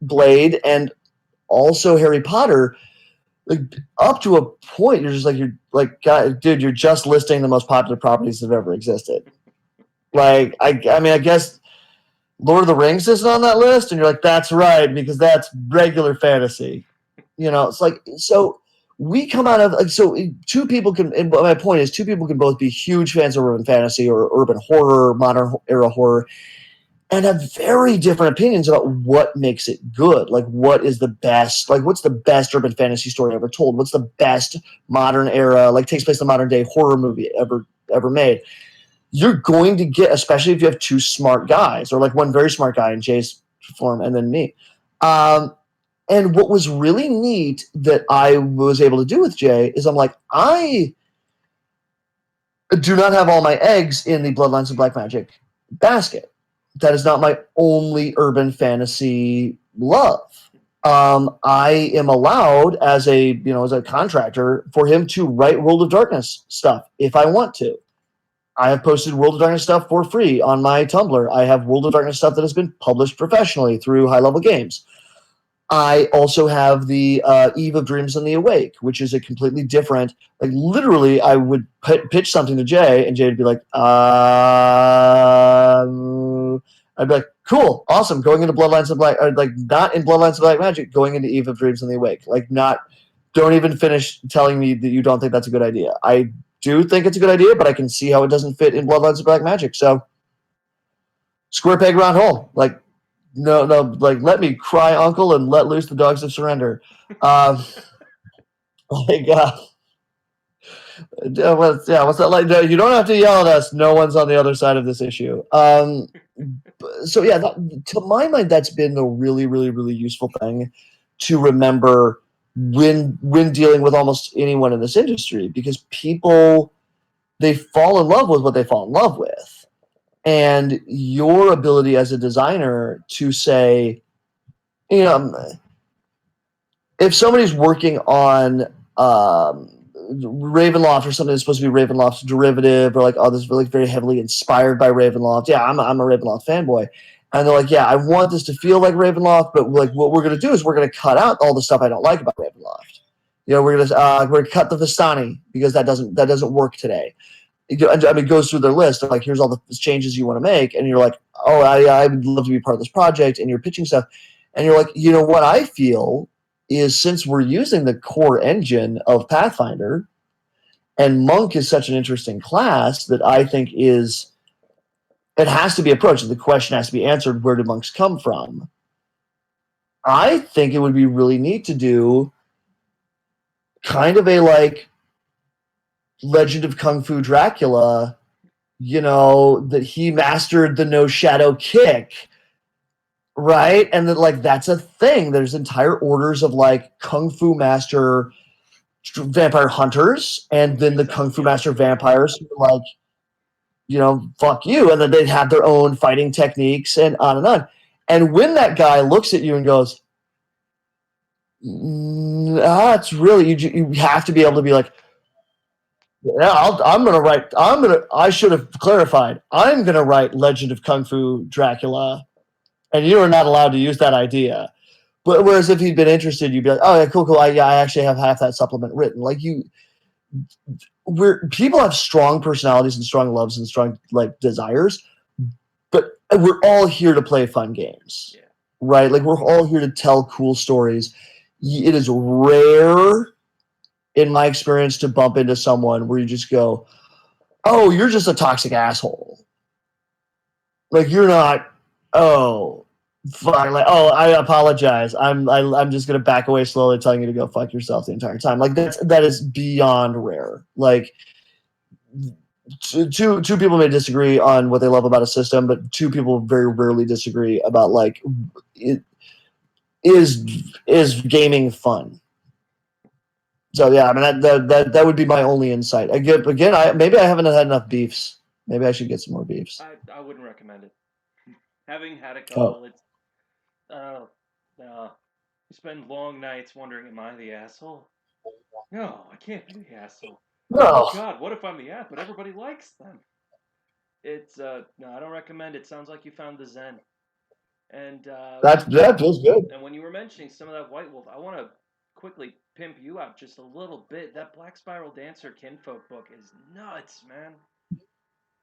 Blade and also Harry Potter, like up to a point, you're just like you're like, God, dude, you're just listing the most popular properties that have ever existed. Like, I mean, I guess Lord of the Rings isn't on that list, and you're like, that's right, because that's regular fantasy. It's like so we come out of like so two people can. And my point is, two people can both be huge fans of urban fantasy or urban horror, modern era horror, and have very different opinions about what makes it good. Like, what is the best? Like, what's the best urban fantasy story ever told? What's the best modern era, like takes place in the modern day horror movie ever made? You're going to get, especially if you have two smart guys, or like one very smart guy in Jay's form, and then me. And what was really neat that I was able to do with Jay is I'm like, I do not have all my eggs in the Bloodlines of Black Magic basket. That is not my only urban fantasy love. I am allowed as a contractor for him to write World of Darkness stuff if I want to. I have posted World of Darkness stuff for free on my Tumblr. I have World of Darkness stuff that has been published professionally through High Level Games. I also have the Eve of Dreams and the Awake, which is a completely different. Like literally, I would pitch something to Jay, and Jay would be like, I'd be like, "Cool, awesome." Going into Bloodlines of Black, or like not in Bloodlines of Black Magic, going into Eve of Dreams and the Awake. Like not. Don't even finish telling me that you don't think that's a good idea. I do think it's a good idea, but I can see how it doesn't fit in Bloodlines of Black Magic. So square peg round hole. Like no, no, like let me cry, uncle, and let loose the dogs of surrender. Um, like, what's that like? No, you don't have to yell at us. No one's on the other side of this issue. So yeah, to my mind, that's been a really, really, really useful thing to remember when dealing with almost anyone in this industry, because people they fall in love with what they fall in love with, and your ability as a designer to say, you know, if somebody's working on Ravenloft or something that's supposed to be Ravenloft's derivative, or like, oh, this is really very heavily inspired by Ravenloft. Yeah, I'm a Ravenloft fanboy. And they're like, yeah, I want this to feel like Ravenloft, but like what we're gonna do is we're gonna cut out all the stuff I don't like about Ravenloft. We're gonna cut the Vistani because that doesn't work today. I mean, it goes through their list of like, here's all the changes you want to make, and you're like, oh, I would love to be part of this project, and you're pitching stuff, and you're like, what I feel is since we're using the core engine of Pathfinder, and Monk is such an interesting class that I think it has to be approached. The question has to be answered: where do monks come from? I think it would be really neat to do kind of a like Legend of Kung Fu Dracula, that he mastered the no shadow kick, right? And that like that's a thing. There's entire orders of like kung fu master vampire hunters, and then Okay, the sounds kung fu good. master vampires who are like, fuck you, and then they have their own fighting techniques and on and on. And when that guy looks at you and goes, it's really you have to be able to be like, yeah, I'm gonna write. I should have clarified. I'm gonna write Legend of Kung Fu Dracula, and you are not allowed to use that idea. But whereas if he'd been interested, you'd be like, oh yeah, cool, cool. I actually have half that supplement written. Like where people have strong personalities and strong loves and strong like desires, but we're all here to play fun games, Yeah. right? Like we're all here to tell cool stories. It is rare, in my experience, to bump into someone where you just go, "Oh, you're just a toxic asshole." Like you're not. Oh, fuck. Like, oh, I apologize. I'm just gonna back away slowly, telling you to go fuck yourself the entire time. Like that is beyond rare. Like two people may disagree on what they love about a system, but two people very rarely disagree about like it, is gaming fun. So yeah, I mean that would be my only insight. Again, maybe I haven't had enough beefs. Maybe I should get some more beefs. I wouldn't recommend it. Having had a Oh couple, it's oh no. You spend long nights wondering, am I the asshole? No, I can't be the asshole. Oh no, God, what if I'm the ass? But everybody likes them. It's no, I don't recommend it. Sounds like you found the zen. And that feels good. when you were mentioning some of that White Wolf, I want to quickly pimp you out just a little bit, that Black Spiral Dancer Kinfolk book is nuts, man.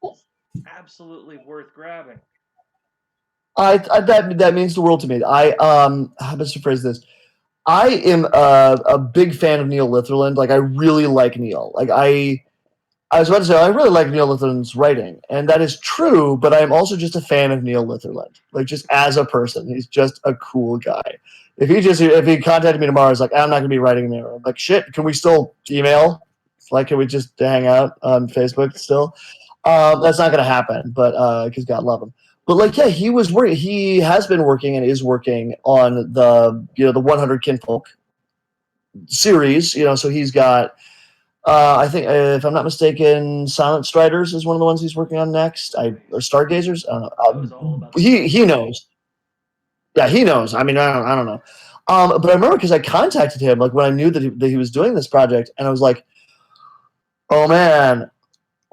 It's absolutely worth grabbing. I that means the world to me. How best to phrase this? I am a big fan of Neil Litherland. Like I really like Neil. I was about to say I really like Neil Litherland's writing, and that is true. But I'm also just a fan of Neil Litherland. Like just as a person, he's just a cool guy. If he contacted me tomorrow, he's like, I'm not gonna be writing there. I'm like, shit. Can we still email? Like, can we just hang out on Facebook still? That's not gonna happen. But because God love him. But like, yeah, he was working. He has been working and is working on the 100 Kinfolk series. So he's got I think, if I'm not mistaken, Silent Striders is one of the ones he's working on next. Or Nice. Stargazers. I don't know. He knows all about the He Stargazers. knows. Yeah, he knows. I mean, I don't know. But I remember because I contacted him like when I knew that he was doing this project, and I was like, "Oh man,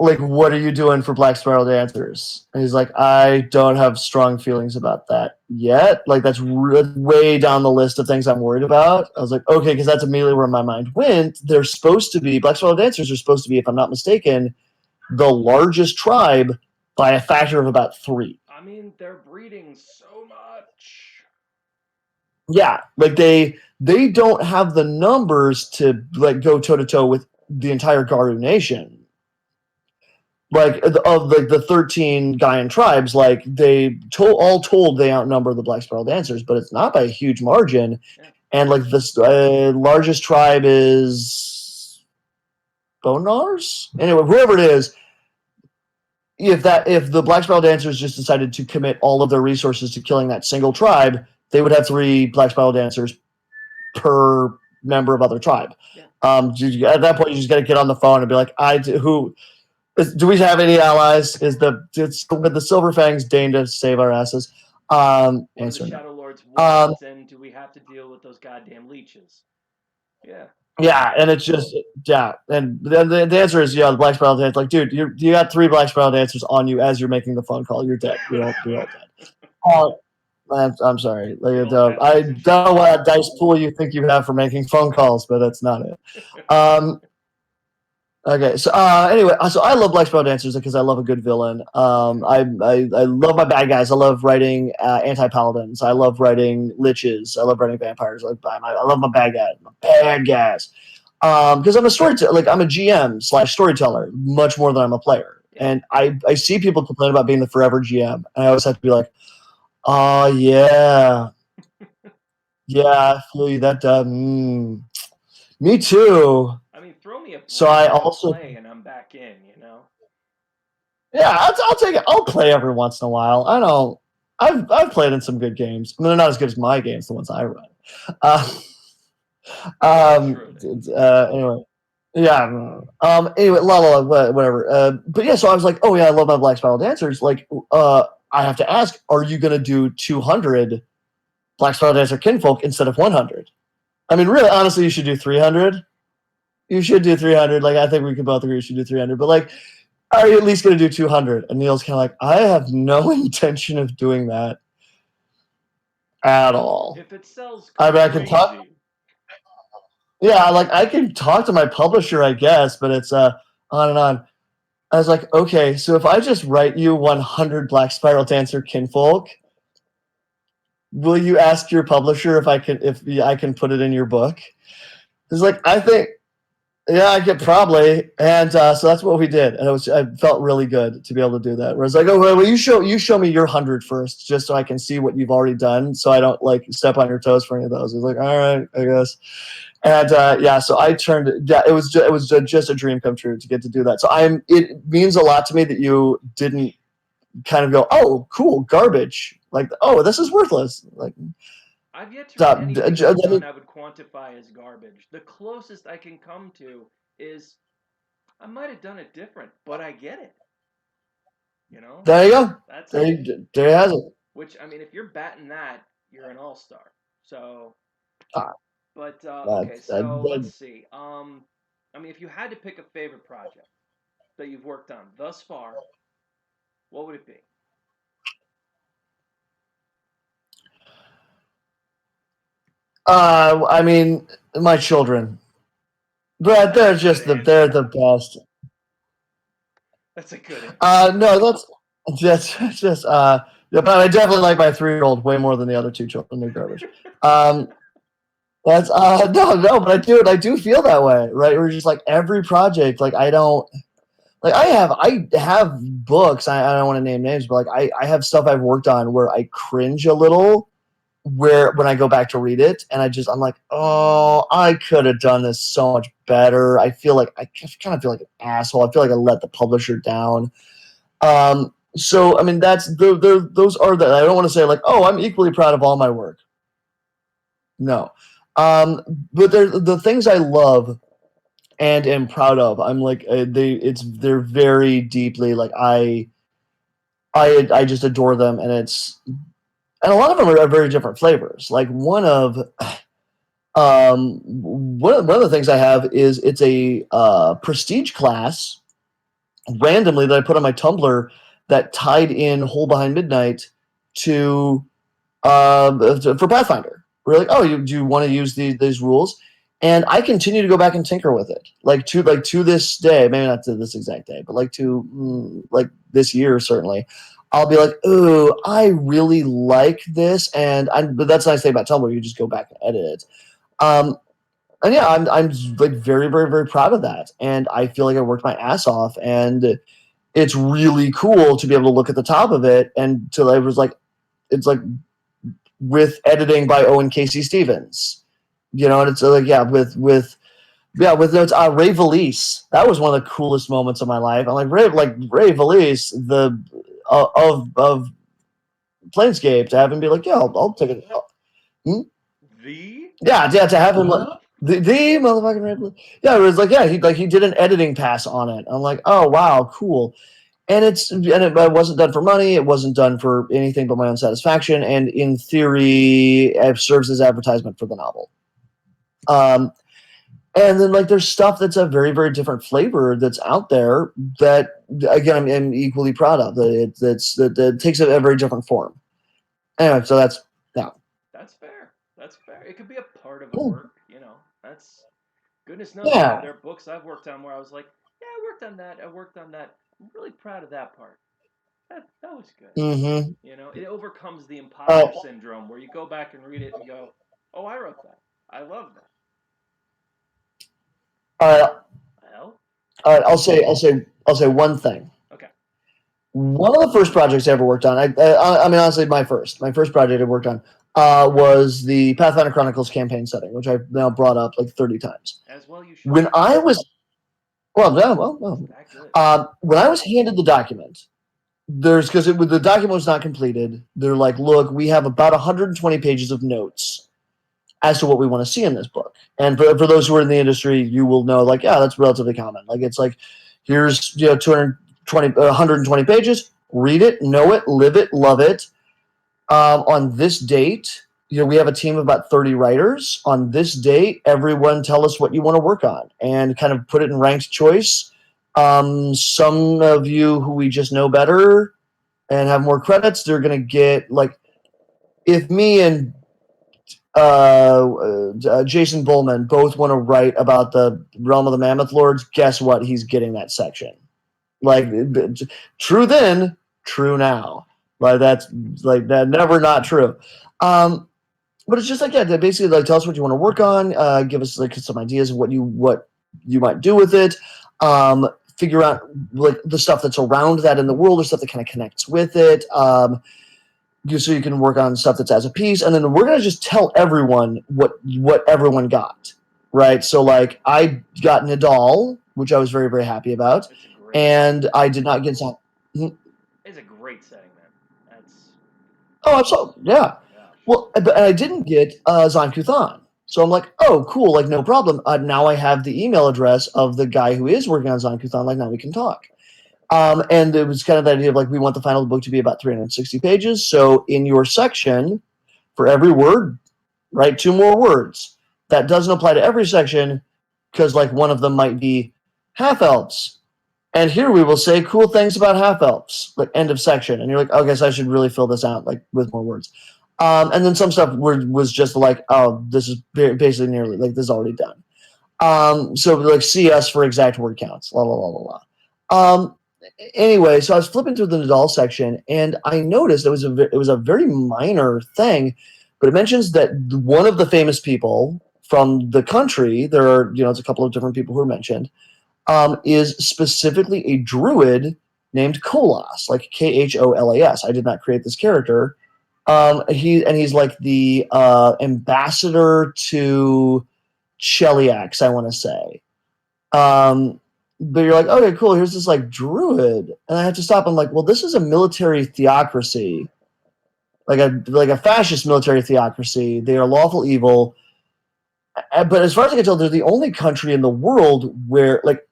like what are you doing for Black Spiral Dancers?" And he's like, "I don't have strong feelings about that yet. Like that's way down the list of things I'm worried about." I was like, "Okay," because that's immediately where my mind went. They're supposed to be Black Spiral Dancers are supposed to be, if I'm not mistaken, the largest tribe by a factor of about three. I mean, they're breeding so much. Yeah, like they don't have the numbers to like go toe to toe with the entire Garu nation. Like of the 13 Gaian tribes, like all told they outnumber the Black Spiral Dancers, but it's not by a huge margin. Yeah. And like this largest tribe is Bonars. Anyway, whoever it is, if the Black Spiral Dancers just decided to commit all of their resources to killing that single tribe, they would have 3 Black Spiral Dancers per member of other tribe. Yeah. At that point, you just got to get on the phone and be like, do we have any allies? With the Silver Fangs deign to save our asses? What are the Answer no. Shadow Lords Um, want, and do we have to deal with those goddamn leeches? Yeah. yeah, and it's just yeah, and then the answer is yeah. The Black Spiral Dance, like, dude, you got 3 Black Spiral Dancers on you as you're making the phone call. You're dead. You're all dead. I'm sorry. Good Like, old I baptizing don't know shot. what dice pool you think you have for making phone calls, but that's not it. Um, okay, so anyway, so I love Black Spell Dancers because I love a good villain. Okay. I love my bad guys. I love writing anti paladins. I love writing liches. I love writing vampires. I love my bad guys. My bad guys. Because I'm a storyteller, like I'm a GM / storyteller, much more than I'm a player. Yeah. And I see people complain about being the forever GM, and I always have to be like, oh yeah, yeah, I feel you. Me too. I mean, throw me a So I break to also, play, and I'm back in. yeah, I'll take it. I'll play every once in a while. I don't. I've played in some good games. I mean, they're not as good as my games, the ones I run. Uh, Well, true. anyway, yeah. Anyway, whatever. But yeah, so I was like, oh yeah, I love my Black Spiral Dancers. Like, I have to ask, are you gonna do 200 Black Spiral Dancer Kinfolk instead of 100? I mean, really, honestly, you should do 300. You should do 300. Like, I think we can both agree you should do 300. But like, are you at least going to do 200? And Neil's kind of like, I have no intention of doing that at all. If it sells I mean, I can talk. crazy, Yeah, like I can talk to my publisher, I guess, but it's on and on. I was like, okay, so if I just write you 100 Black Spiral Dancer Kinfolk, will you ask your publisher if I can put it in your book? It's like I think yeah, I could probably, and so that's what we did, and I felt really good to be able to do that. Where it's like, oh well, you show me your 100 first, just so I can see what you've already done, so I don't like step on your toes for any of those. It's like, all right, I guess, and yeah, so I turned, yeah, it was just a dream come true to get to do that. So it means a lot to me that you didn't kind of go, oh, cool, garbage, like, oh, this is worthless, like, I've yet to read stop. anything I you've mean, done I would quantify as garbage. The closest I can come to is I might have done it different, but I get it. You know, there you go, that's there you has it. which I mean, if you're batting that, you're an all star. So, Ah, but that, okay, so let's that, see. I mean, if you had to pick a favorite project that you've worked on thus far, what would it be? I mean, my children, but That's a they're good just they're answer. the best. That's a good answer. No, that's just yeah, but I definitely like my 3-year-old way more than the other two children. They're garbage. Um, that's no, but I do feel that way, right? We're just like every project, like I don't like I have books. I don't want to name names, but like I have stuff I've worked on where I cringe a little where when I go back to read it, and I'm like, oh, I could have done this so much better. I feel like I kind of feel like an asshole. I feel like I let the publisher down. So I mean, those are the. I don't want to say like, oh, I'm equally proud of all my work. No, but the things I love and am proud of. I'm like they're very deeply like I just adore them, and a lot of them are very different flavors. Like one of the things I have is it's a prestige class randomly that I put on my Tumblr that tied in Hole Behind Midnight to for Pathfinder. We're like, oh, do you want to use these rules? And I continue to go back and tinker with it, like to this day, maybe not to this exact day, but like this year certainly. I'll be like, oh, I really like this, but that's the nice thing about Tumblr. You just go back and edit it. Um, and yeah, I'm like very very very proud of that, and I feel like I worked my ass off, and it's really cool to be able to look at the top of it and to I was like, it's like with editing by Owen Casey Stevens, and it's like with notes. Ray Valise, that was one of the coolest moments of my life. I'm Ray Valise, the of Planescape, to have him be like, yeah, I'll take it. Hmm? The Yeah, to have him the motherfucking Ray Valise. Yeah, it was like he did an editing pass on it. I'm like, oh wow, cool. It wasn't done for money. It wasn't done for anything but my own satisfaction. And in theory, it serves as advertisement for the novel. Um, and then like there's stuff that's a very very different flavor that's out there that again I'm equally proud of. That takes a very different form. Anyway, so that's yeah. That's fair. That's fair. It could be a part of a work, That's goodness knows Yeah. there are books I've worked on where I was like, yeah, I worked on that. I worked on that. I'm really proud of that part. That was good. Mm-hmm. It overcomes the Uh, imposter syndrome where you go back and read it and go, "Oh, I wrote that. I love that." uh, Well, I'll say one thing. okay. One of the first projects I ever worked on, I mean, honestly, my first project I worked on was the Pathfinder Chronicles campaign setting, which I've now brought up like 30 times. As well you should. When I was, well, yeah, well, It's that good. when I was handed the document, because the document was not completed, they're like, look, we have about 120 pages of notes as to what we want to see in this book. And for those who are in the industry, you will know, like, yeah, that's relatively common. Like, it's like, here's 120 pages. Read it, know it, live it, love it. On this date, we have a team of about 30 writers. On this date, everyone tell us what you want to work on and kind of put it in ranked choice. Some of you who we just know better and have more credits, they're going to get like if me and Jason Bullman both want to write about the realm of the Mammoth Lords, guess what? He's getting that section. Like true then, true now. Like that's like that never not true. Um, but it's just like yeah, basically like tell us what you want to work on. Give us like some ideas of what you might do with it. Figure out like the stuff that's around that in the world or stuff that kind of connects with it. So you can work on stuff that's as a piece, and then we're gonna just tell everyone what everyone got, right? So like I got Nadal, which I was very very happy about, It's a great setting. and I did not get some. It's a great setting, man. That's Oh, absolutely, oh yeah. my gosh. Well, but I didn't get Zon Kuthan. So I'm like, oh, cool, like no problem. Now I have the email address of the guy who is working on Zon Kuthan. Like now we can talk. And it was kind of the idea of like we want the final book to be about 360 pages. So in your section, for every word, write 2 more words. That doesn't apply to every section because like one of them might be half elves. And here we will say cool things about half elves, like end of section. And you're like, oh, I guess I should really fill this out like with more words. And then some stuff was just like, oh, this is basically nearly like this is already done. So like CS for exact word counts, la la la la la. Anyway, so I was flipping through the Nadal section, and I noticed it was a very minor thing, but it mentions that one of the famous people from the country, there are it's a couple of different people who are mentioned, is specifically a druid named Kolas, like Kholas. I did not create this character. He's like the ambassador to Cheliax, I want to say. But you're like, okay, cool. Here's this like druid, and I have to stop. I'm like, well, this is a military theocracy, like a fascist military theocracy. They are lawful evil, but as far as I can tell, they're the only country in the world where like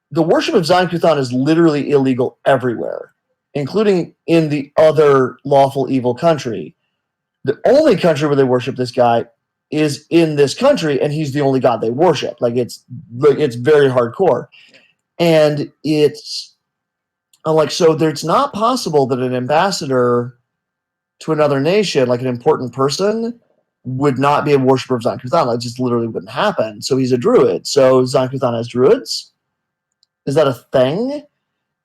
the worship of Zankuthan is literally illegal everywhere, including in the other lawful evil country. The only country where they worship this guy is in this country, and he's the only god they worship. Like it's very hardcore, Yeah. and I'm like, so it's not possible that an ambassador to another nation, like an important person, would not be a worshiper of Zankuthan. That just literally wouldn't happen. So he's a druid. So Zankuthan has druids. Is that a thing?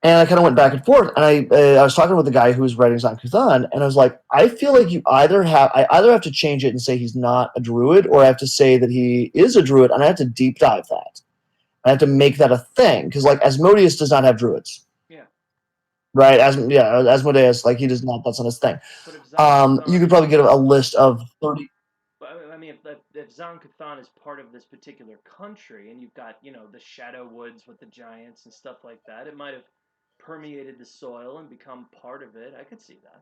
And I kind of went back and forth, and I was talking with the guy who was writing Zankuthan, and I was like, I feel like I either have to change it and say he's not a druid, or I have to say that he is a druid, and I have to deep dive that. I have to make that a thing, because like Asmodeus does not have druids, Yeah. right? Asmodeus, like he does not. That's not his thing. But if You could Zankathan probably is get a list of 30. I mean, if Zankathan is part of this particular country, and you've got the Shadow Woods with the giants and stuff like that, it might have permeated the soil and become part of it. I could see that.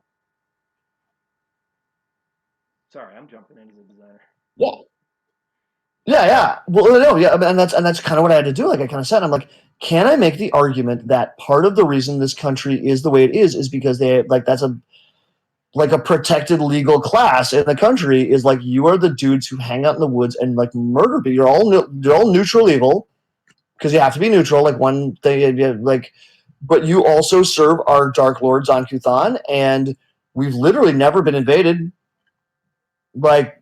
Sorry, I'm jumping in as a designer. Yeah, yeah. Well, no, yeah, and that's kind of what I had to do. Like I kind of said, I'm like, can I make the argument that part of the reason this country is the way it is because they like that's a protected legal class in the country is like you are the dudes who hang out in the woods and like murder people. You're all neutral evil because you have to be neutral. Like one thing, like, but you also serve our dark lords on Kuthan, and we've literally never been invaded. Like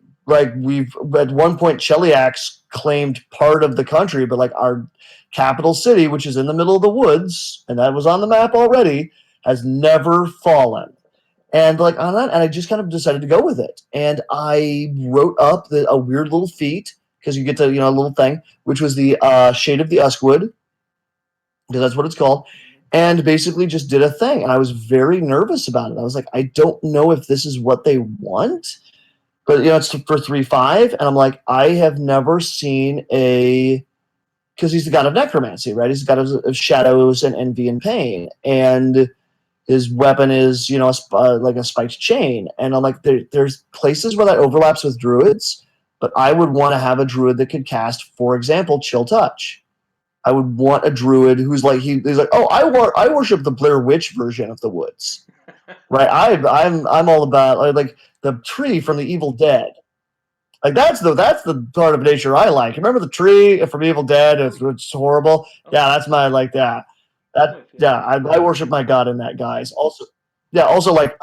we've at one point Cheliax claimed part of the country, but like our capital city, which is in the middle of the woods, and that was on the map already, has never fallen. And like on that, and I just kind of decided to go with it. And I wrote up a weird little feat because you get to a little thing, which was the Shade of the Uskwood, because that's what it's called. And basically just did a thing. And I was very nervous about it. I was like, I don't know if this is what they want, but it's for 3/5, and I'm like, I have never seen because he's the god of necromancy, right? He's the god of shadows and envy and pain, and his weapon is like a spiked chain, and I'm like, there's places where that overlaps with druids, but I would want to have a druid that could cast, for example, Chill Touch. I would want a druid who's like he's like, oh, I worship the Blair Witch version of the woods, right? I'm all about like the tree from the Evil Dead. Like that's the part of nature I like. Remember the tree from Evil Dead? It's horrible. Oh Yeah, yeah, that's my like that. I'm with you. I worship my god in that, guys. Also, yeah, also like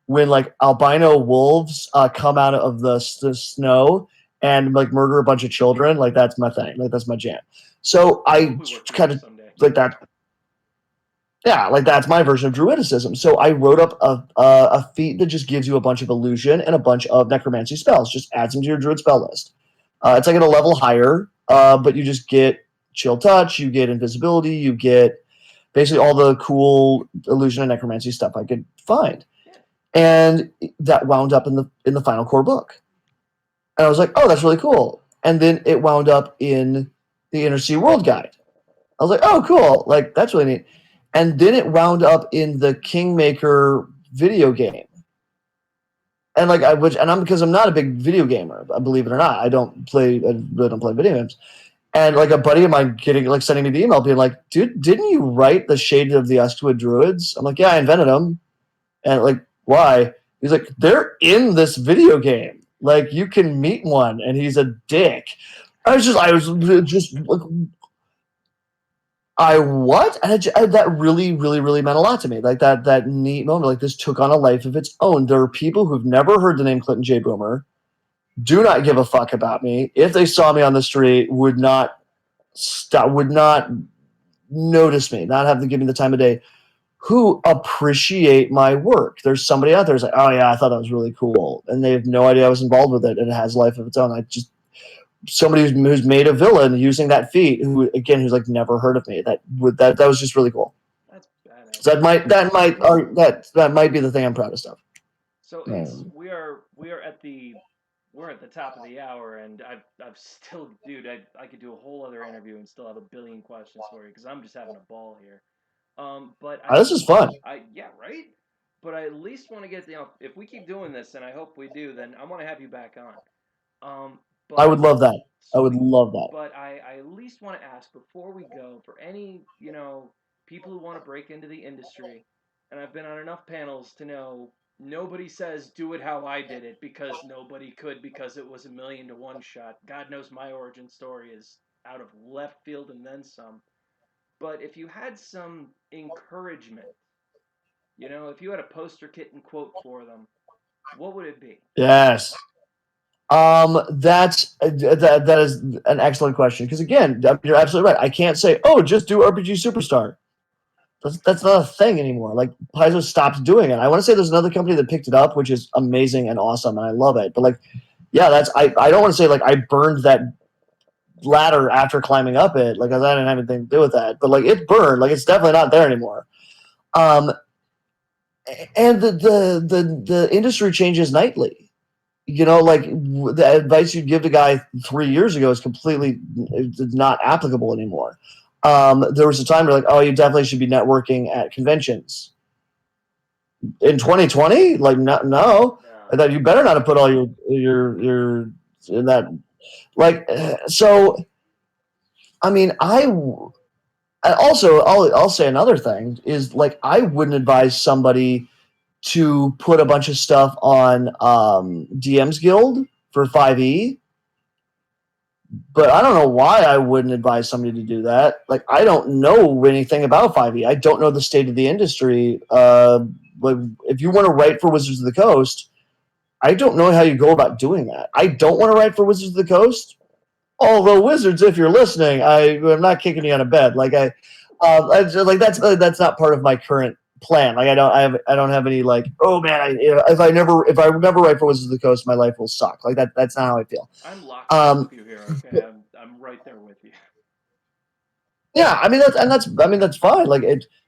when like albino wolves come out of the snow and like murder a bunch of children, like that's my thing. Like that's my jam. So I I hope we work kind together of someday. like that. Yeah, like that's my version of druidicism. So I wrote up a feat that just gives you a bunch of illusion and a bunch of necromancy spells. Just adds them to your druid spell list. It's like at a level higher, but you just get chill touch, you get invisibility, you get basically all the cool illusion and necromancy stuff I could find. Yeah. And that wound up in the final core book. And I was like, oh, that's really cool. And then it wound up in the Inner Sea World Guide. I was like, oh, cool. Like, that's really neat. And then it wound up in the Kingmaker video game. And like I'm because I'm not a big video gamer, believe it or not. I really don't play video games. And like a buddy of mine sending me the email being like, dude, didn't you write the Shade of the Uskwood Druids? I'm like, yeah, I invented them. And like, why? He's like, they're in this video game. Like you can meet one, and he's a dick. I was just like, I what? That really, really, really meant a lot to me. Like that neat moment. Like this took on a life of its own. There are people who've never heard the name Clinton J. Boomer, do not give a fuck about me. If they saw me on the street, would not stop, would not notice me, not have to give me the time of day, who appreciate my work. There's somebody out there who's like, oh yeah, I thought that was really cool. And they have no idea I was involved with it. And it has life of its own. I just, somebody who's made a villain using that feat, who again, who's like never heard of me. That was just really cool. That's badass. So that might be the thing I'm proudest of. So it's Um, we are at the we're at the top of the hour, and I've still, dude, I could do a whole other interview and still have a billion questions for you because I'm just having a ball here. But this is fun. yeah, right. But I at least want to get, if we keep doing this, and I hope we do, then I want to have you back on. Um, I but would love that. I would sweet. love that. But I at least want to ask before we go, for any, people who want to break into the industry, and I've been on enough panels to know nobody says do it how I did it because nobody could, because it was a million to one shot. God knows my origin story is out of left field and then some. But if you had some encouragement, if you had a poster kit and quote for them, what would it be? Yes. That is an excellent question because again, you're absolutely right. I can't say, oh, just do RPG Superstar. That's not a thing anymore. Like Paizo stopped doing it. I want to say there's another company that picked it up, which is amazing and awesome, and I love it. But like, yeah, I don't want to say like I burned that ladder after climbing up it, like 'cause I didn't have anything to do with that. But like it burned, like it's definitely not there anymore. Um, and the industry changes nightly. Like the advice you'd give to a guy 3 years ago is completely not applicable anymore. There was a time where like, oh, you definitely should be networking at conventions. In 2020, like no, I No. thought you better not have put all your in that. Like so. I mean, also I'll say another thing is like I wouldn't advise somebody to put a bunch of stuff on DM's Guild for 5e. But I don't know why I wouldn't advise somebody to do that. Like I don't know anything about 5e. I don't know the state of the industry. But if you want to write for Wizards of the Coast, I don't know how you go about doing that. I don't want to write for Wizards of the Coast. Although Wizards, if you're listening, I'm not kicking you out of bed. Like that's not part of my current plan. Like I don't have any like, oh man, if I never write for Wizards of the Coast, my life will suck. Like that's not how I feel. I'm lockstep Um, with you here. Okay, I'm right there with you. yeah, I mean that's fine. Like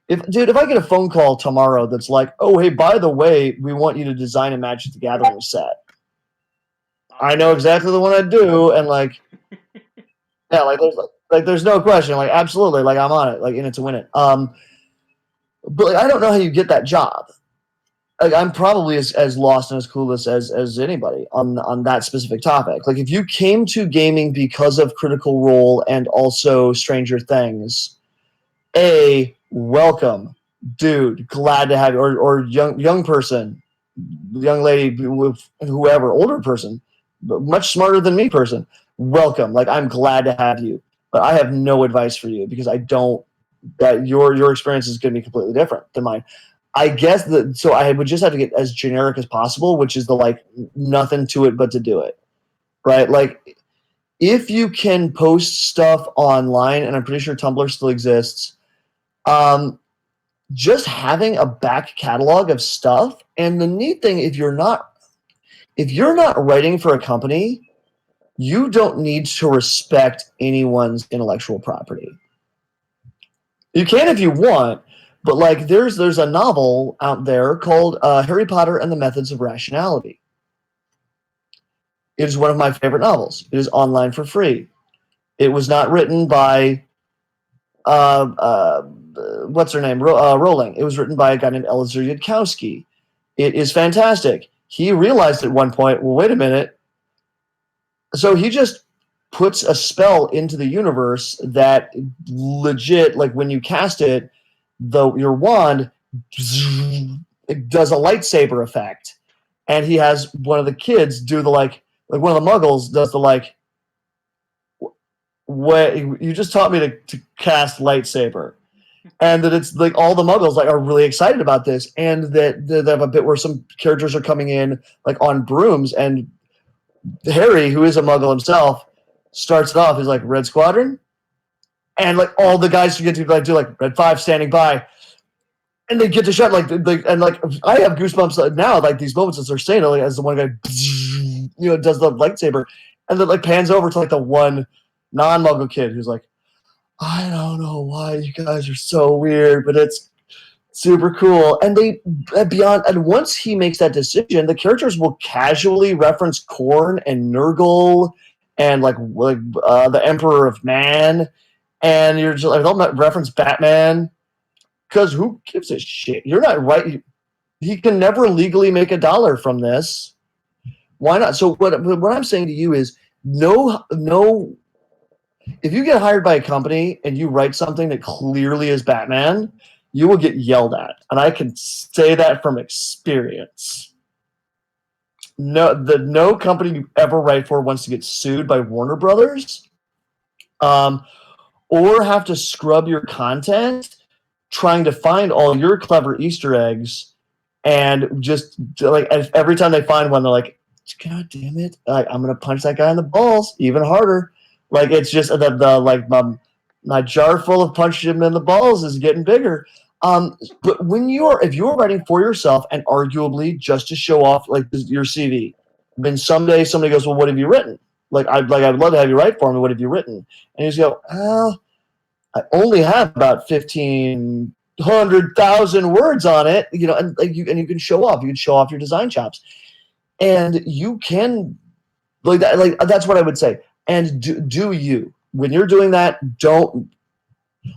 if I get a phone call tomorrow that's like, oh hey, by the way, we want you to design a Magic the Gathering set. I'll I do know it. exactly the one I do, and like yeah, like there's no question. Like absolutely, like I'm on it. Like in it to win it. But like, I don't know how you get that job. Like I'm probably as lost and as clueless as anybody on that specific topic. Like if you came to gaming because of Critical Role and also Stranger Things, welcome, dude. Glad to have you, or young person, young lady, with whoever, older person, much smarter than me person. Welcome. Like I'm glad to have you, but I have no advice for you because I don't. That your experience is going to be completely different than mine. I guess that so I would just have to get as generic as possible, which is the like nothing to it but to do it, right? Like if you can post stuff online, and I'm pretty sure Tumblr still exists. Um, just having a back catalog of stuff, and the neat thing, if you're not writing for a company, you don't need to respect anyone's intellectual property. You can if you want, but like there's a novel out there called Harry Potter and the Methods of Rationality. It is one of my favorite novels. It is online for free. It was not written by uh, uh, what's her name, Rowling. It was written by a guy named Eliezer Yudkowsky. It is fantastic. He realized at one point, well, wait a minute. So he just puts a spell into the universe that legit, like when you cast it, your wand it does a lightsaber effect, and he has one of the kids do the like one of the Muggles does the like What you just taught me to cast lightsaber, and that it's like all the Muggles like are really excited about this, and that they have a bit where some characters are coming in like on brooms, and Harry, who is a Muggle himself, starts it off. He's like Red Squadron, and like all the guys get to like do like Red 5 standing by, and they get to shot and like I have goosebumps now like these moments as they're saying it, like, as the one guy does the lightsaber, and then like pans over to like the one non-Muggle kid who's like, I don't know why you guys are so weird, but it's super cool. And they beyond, and once he makes that decision, the characters will casually reference Korn and Nurgle and the Emperor of Man, and you're just like they'll reference Batman because who gives a shit? You're not right. He can never legally make a dollar from this. Why not? So what I'm saying to you is no. If you get hired by a company and you write something that clearly is Batman, you will get yelled at, and I can say that from experience. No company you ever write for wants to get sued by Warner Brothers, or have to scrub your content trying to find all your clever Easter eggs, and just like every time they find one, they're like, "God damn it! I'm gonna punch that guy in the balls even harder." Like it's just the like my jar full of punching him in the balls is getting bigger. But if you're writing for yourself and arguably just to show off like your CV, then someday somebody goes, "Well, what have you written?" I'd love to have you write for me. What have you written? And you just go, "Oh, I only have about 1,500,000 words on it, and you can show off. You can show off your design chops, and you can like that. Like that's what I would say. And do you when you're doing that? Don't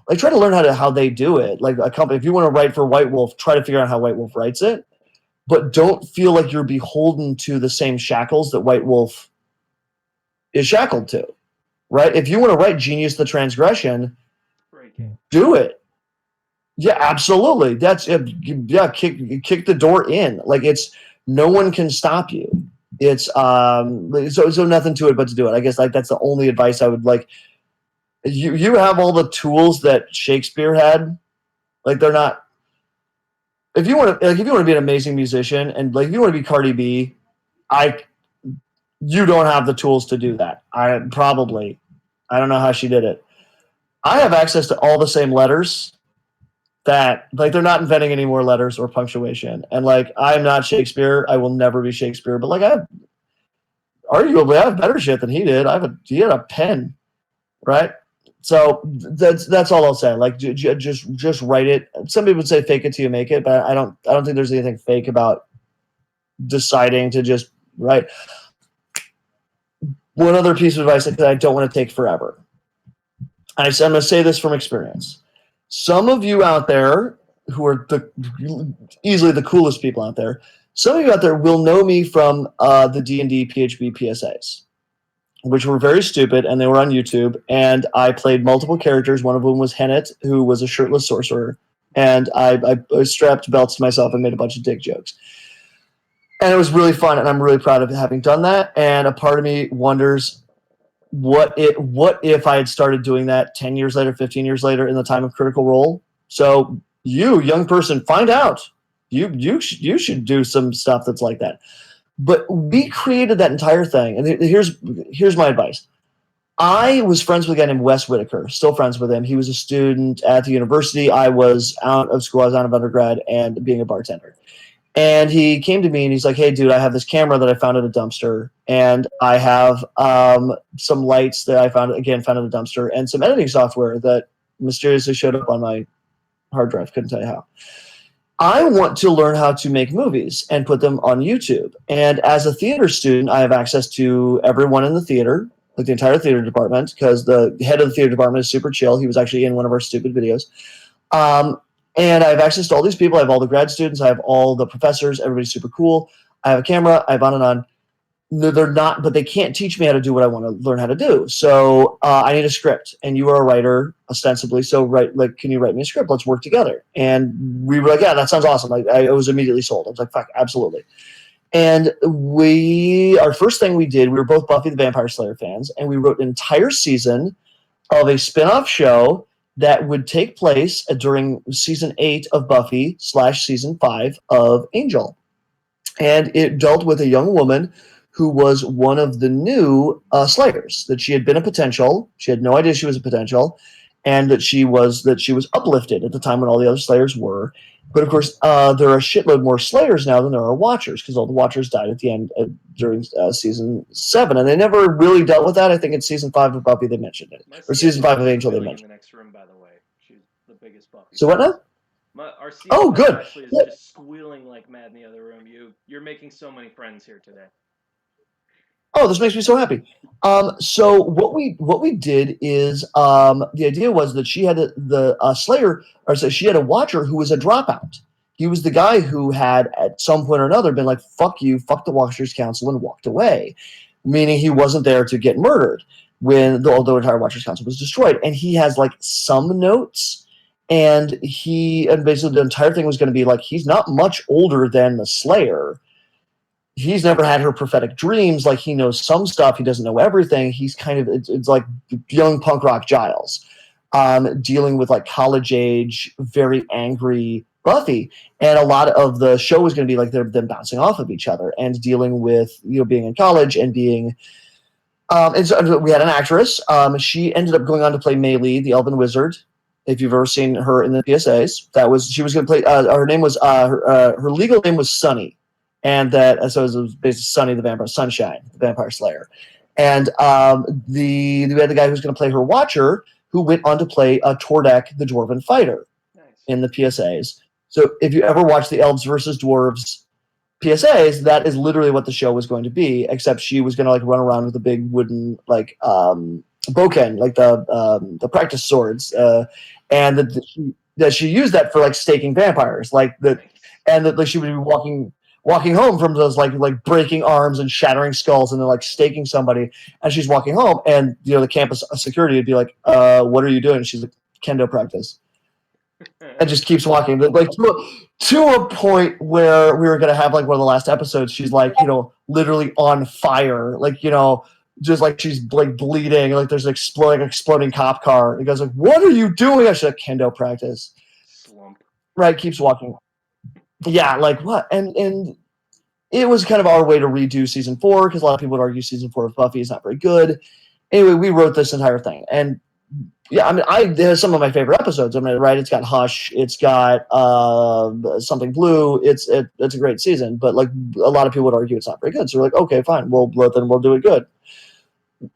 like try to learn how they do it. Like a company, if you want to write for White Wolf, try to figure out how White Wolf writes it, but don't feel like you're beholden to the same shackles that White Wolf is shackled to. Right? If you want to write Genius the Transgression, do it. Yeah, absolutely. That's yeah. Kick the door in. Like it's no one can stop you. It's so nothing to it but to do it. I guess like that's the only advice I would like. You have all the tools that Shakespeare had. Like they're not. If you want to be an amazing musician and like if you want to be Cardi B, I you don't have the tools to do that. I don't know how she did it. I have access to all the same letters that like they're not inventing any more letters or punctuation. And like I'm not Shakespeare. I will never be Shakespeare. But like I have better shit than he did. He had a pen, right? So that's all I'll say. Like just write it. Some people would say fake it till you make it, but I don't think there's anything fake about deciding to just write. One other piece of advice that I don't want to take forever. I'm going to say this from experience. Some of you out there who are easily the coolest people out there, some of you out there will know me from the D&D PHB PSAs, which were very stupid, and they were on YouTube, and I played multiple characters. One of them was Hennet, who was a shirtless sorcerer, and I strapped belts to myself and made a bunch of dick jokes. And it was really fun, and I'm really proud of having done that, and a part of me wonders what if I had started doing that 10 years later, 15 years later in the time of Critical Role. So you, young person, find out. You should do some stuff that's like that. But we created that entire thing. And here's my advice. I was friends with a guy named Wes Whitaker, still friends with him. He was a student at the university. I was out of school. I was out of undergrad and being a bartender. And he came to me and he's like, "Hey, dude, I have this camera that I found at a dumpster, and I have some lights that I found at a dumpster, and some editing software that mysteriously showed up on my hard drive. Couldn't tell you how. I want to learn how to make movies and put them on YouTube. And as a theater student, I have access to everyone in the theater, like the entire theater department, because the head of the theater department is super chill. He was actually in one of our stupid videos. And I have access to all these people. I have all the grad students. I have all the professors. Everybody's super cool. I have a camera. I have on and on. No, they're not, but they can't teach me how to do what I want to learn how to do. So I need a script, and you are a writer ostensibly. So can you write me a script? Let's work together. And we were like, yeah, that sounds awesome. Like I was immediately sold. I was like, fuck, absolutely. And our first thing we did, we were both Buffy the Vampire Slayer fans, and we wrote an entire season of a spin-off show that would take place during season 8 of Buffy slash season 5 of Angel. And it dealt with a young woman who was one of the new Slayers. That she had been a potential, she had no idea she was a potential, and that she was uplifted at the time when all the other Slayers were. But of course, there are a shitload more Slayers now than there are Watchers because all the Watchers died at the end during season 7, and they never really dealt with that. I think in season 5 of Buffy they mentioned it, My or season CFO 5 is of Angel they squealing in the mentioned. next room, by the way. She's the biggest Buffy So fan. what now? Our Oh, CFO good. Ashley is Yeah. just squealing like mad in the other room. You're making so many friends here today. Oh, this makes me so happy. So what we did is the idea was that she had the Slayer, or so she had a Watcher who was a dropout. He was the guy who had at some point or another been like, "Fuck you, fuck the Watchers Council," and walked away, meaning he wasn't there to get murdered when the entire Watchers Council was destroyed. And he has like some notes, and basically the entire thing was going to be like he's not much older than the Slayer. He's never had her prophetic dreams. Like he knows some stuff, he doesn't know everything. He's kind of it's like young punk rock Giles, dealing with like college age, very angry Buffy, and a lot of the show was going to be like them bouncing off of each other and dealing with being in college and being. And so we had an actress. She ended up going on to play Mei Li, the Elven Wizard. If you've ever seen her in the PSAs, she was going to play. Her name was her legal name was Sunny, and that so it was basically Sunny the Vampire Sunshine, the Vampire Slayer. And we had the guy who was going to play her Watcher, who went on to play Tordek the Dwarven Fighter Nice. in the PSAs. So if you ever watch the Elves versus Dwarves PSAs, that is literally what the show was going to be, except she was going to like run around with a big wooden like boken, like the practice swords, and that she used that for like staking vampires, like that, Nice. and that like she would be walking home from those like breaking arms and shattering skulls and then like staking somebody, and she's walking home, and the campus security would be like, "What are you doing?" She's like, "Kendo practice." And just keeps walking. Like to a point where we were gonna have like one of the last episodes, she's like, literally on fire, like just like she's like bleeding, like there's an exploding cop car. And the guy's like, "What are you doing?" I should like kendo practice. Slump. Right, keeps walking. Yeah, like what? And it was kind of our way to redo season 4 because a lot of people would argue season 4 of Buffy is not very good. Anyway, we wrote this entire thing, and yeah, I mean, there's some of my favorite episodes. I mean, right? It's got Hush, it's got Something Blue. It's a great season, but like a lot of people would argue it's not very good. So we're like, okay, fine, we'll do it good.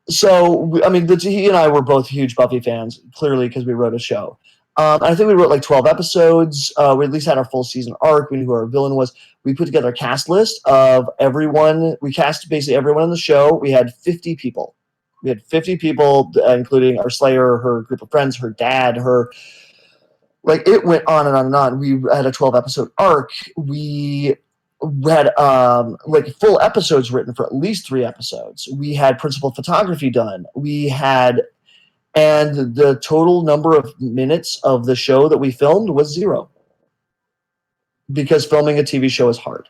So I mean, he and I were both huge Buffy fans, clearly because we wrote a show. I think we wrote like 12 episodes. We at least had our full season arc. We knew who our villain was. We put together a cast list of everyone. We cast basically everyone on the show. We had 50 people. We had 50 people, including our Slayer, her group of friends, her dad, her. Like it went on and on and on. We had a 12 episode arc. We had like full episodes written for at least 3 episodes. We had principal photography done. We had, and the total number of minutes of the show that we filmed was 0 because filming a TV show is hard.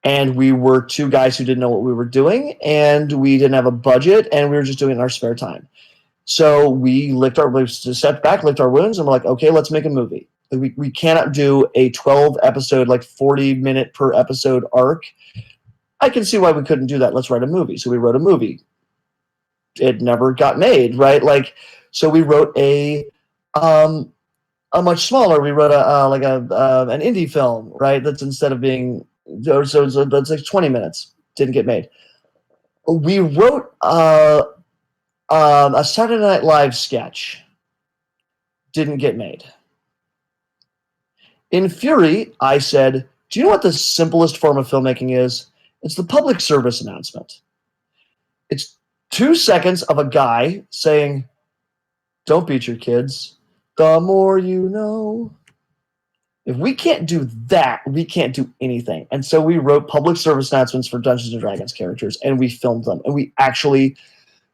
And we were 2 guys who didn't know what we were doing, and we didn't have a budget, and we were just doing it in our spare time. So we stepped back, licked our wounds, and we're like, okay, let's make a movie. We cannot do a 12 episode, like 40-minute per episode arc. I can see why we couldn't do that. Let's write a movie. So we wrote a movie. It never got made, right? Like, so we wrote a much smaller. We wrote an indie film, right? That's instead of being that's like 20 minutes. Didn't get made. We wrote a Saturday Night Live sketch. Didn't get made. In fury, I said, "Do you know what the simplest form of filmmaking is? It's the public service announcement. It's 2 seconds of a guy saying, 'Don't beat your kids. The more you know.' If we can't do that, we can't do anything." And so we wrote public service announcements for Dungeons and Dragons characters, and we filmed them. And we actually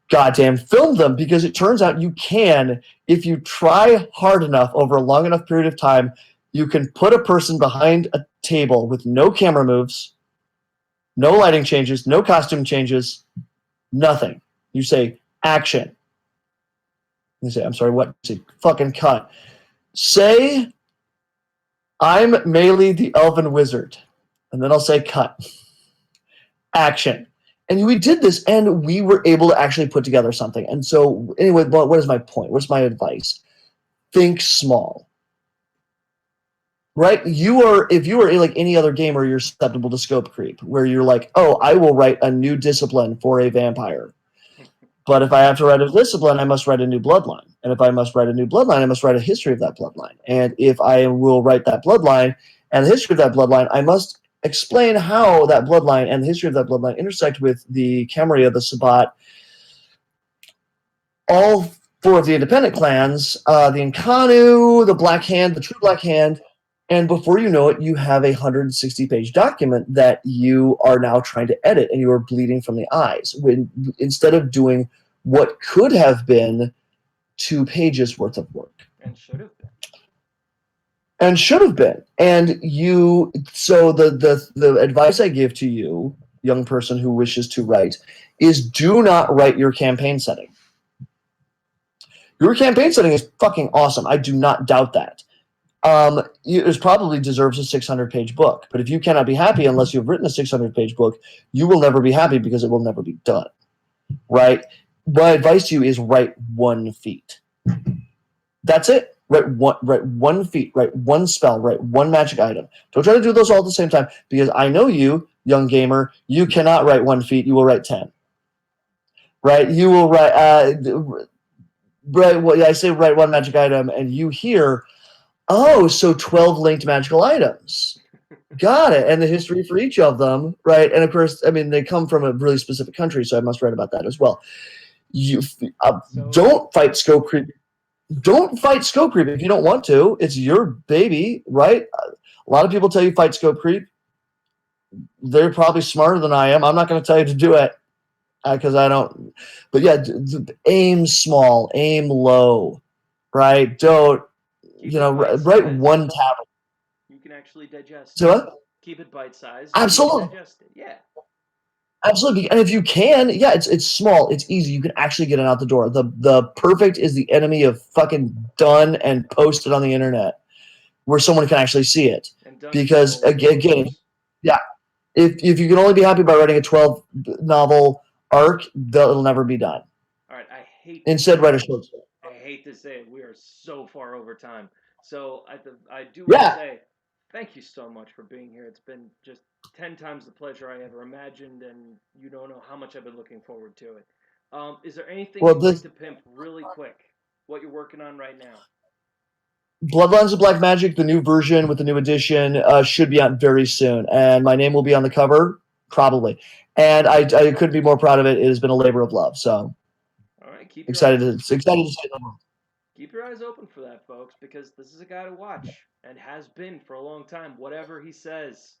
goddamn filmed them because it turns out you can, if you try hard enough over a long enough period of time, you can put a person behind a table with no camera moves, no lighting changes, no costume changes, nothing. You say, action. Let me say, I'm sorry, what? Say, fucking cut. Say, I'm Melee the Elven Wizard. And then I'll say, cut. Action. And we did this, and we were able to actually put together something. And so, anyway, what is my point? What's my advice? Think small. Right? You are, if you are like any other gamer, you're susceptible to scope creep, where you're like, oh, I will write a new discipline for a vampire. But if I have to write a discipline, I must write a new bloodline. And if I must write a new bloodline, I must write a history of that bloodline. And if I will write that bloodline and the history of that bloodline, I must explain how that bloodline and the history of that bloodline intersect with the Camarilla, the Sabbat, all four of the independent clans, the Nkanu, the Black Hand, the True Black Hand, and before you know it, you have a 160-page document that you are now trying to edit, and you are bleeding from the eyes. When instead of doing what could have been 2 pages worth of work, And should have been. and should have been, and you. So the advice I give to you, young person who wishes to write, is do not write your campaign setting. Your campaign setting is fucking awesome. I do not doubt that. It probably deserves a 600-page book. But if you cannot be happy unless you've written a 600-page book, you will never be happy because it will never be done. Right? My advice to you is write 1 feat. That's it. Write 1 feat. Write one spell. Write one magic item. Don't try to do those all at the same time because I know you, young gamer, you cannot write 1 feat. You will write 10. Right? You will write. Right. Well, I say write one magic item, and you hear, oh, so 12 linked magical items. Got it. And the history for each of them, right? And of course, I mean, they come from a really specific country, so I must write about that as well. You So don't fight scope creep. Don't fight scope creep if you don't want to. It's your baby, right? A lot of people tell you fight scope creep. They're probably smarter than I am. I'm not going to tell you to do it because I don't. But yeah, aim small, aim low, right? Don't keep it bite write sized. one tab. You can actually digest it. So Keep it bite sized and you can absolutely. digest it. Yeah. Absolutely, and if you can, yeah, it's small, it's easy. You can actually get it out the door. The perfect is the enemy of fucking done and posted on the internet, where someone can actually see it. And done is Because gold, of again, course. yeah, if you can only be happy by writing a 12 novel arc, it'll never be done. All right. I hate to Instead, say write a it. short story. I hate to say it. We are so far over time. So I do want to Yeah. say thank you so much for being here. It's been just 10 times the pleasure I ever imagined, and you don't know how much I've been looking forward to it. Is there anything Well, you'd like this to pimp really quick? What you're working on right now? Bloodlines of Black Magic, the new version with the new edition, should be out very soon, and my name will be on the cover probably. And I couldn't be more proud of it. It has been a labor of love. So All right, excited to see it. keep your eyes open for that, folks, because this is a guy to watch and has been for a long time. Whatever he says.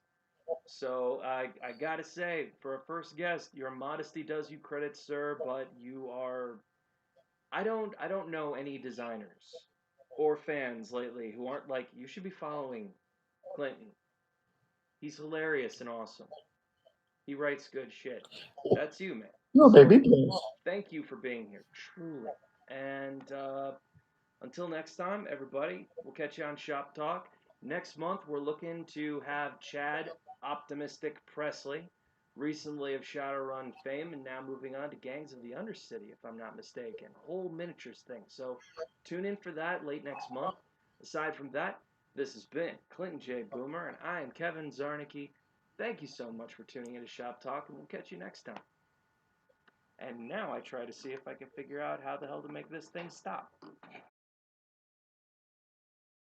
So I gotta say, for a first guest, your modesty does you credit, sir. But you are I don't know any designers or fans lately who aren't like you should be following Clinton. He's hilarious and awesome. He writes good shit. That's you, man. No, baby, So please. thank you for being here, truly. And until next time, everybody, we'll catch you on Shop Talk. Next month, we're looking to have Chad Optimistic Presley, recently of Shadowrun fame, and now moving on to Gangs of the Undercity, if I'm not mistaken. Whole miniatures thing. So tune in for that late next month. Aside from that, this has been Clinton J. Boomer, and I am Kevin Zarnicki. Thank you so much for tuning in to Shop Talk, and we'll catch you next time. And now I try to see if I can figure out how the hell to make this thing stop.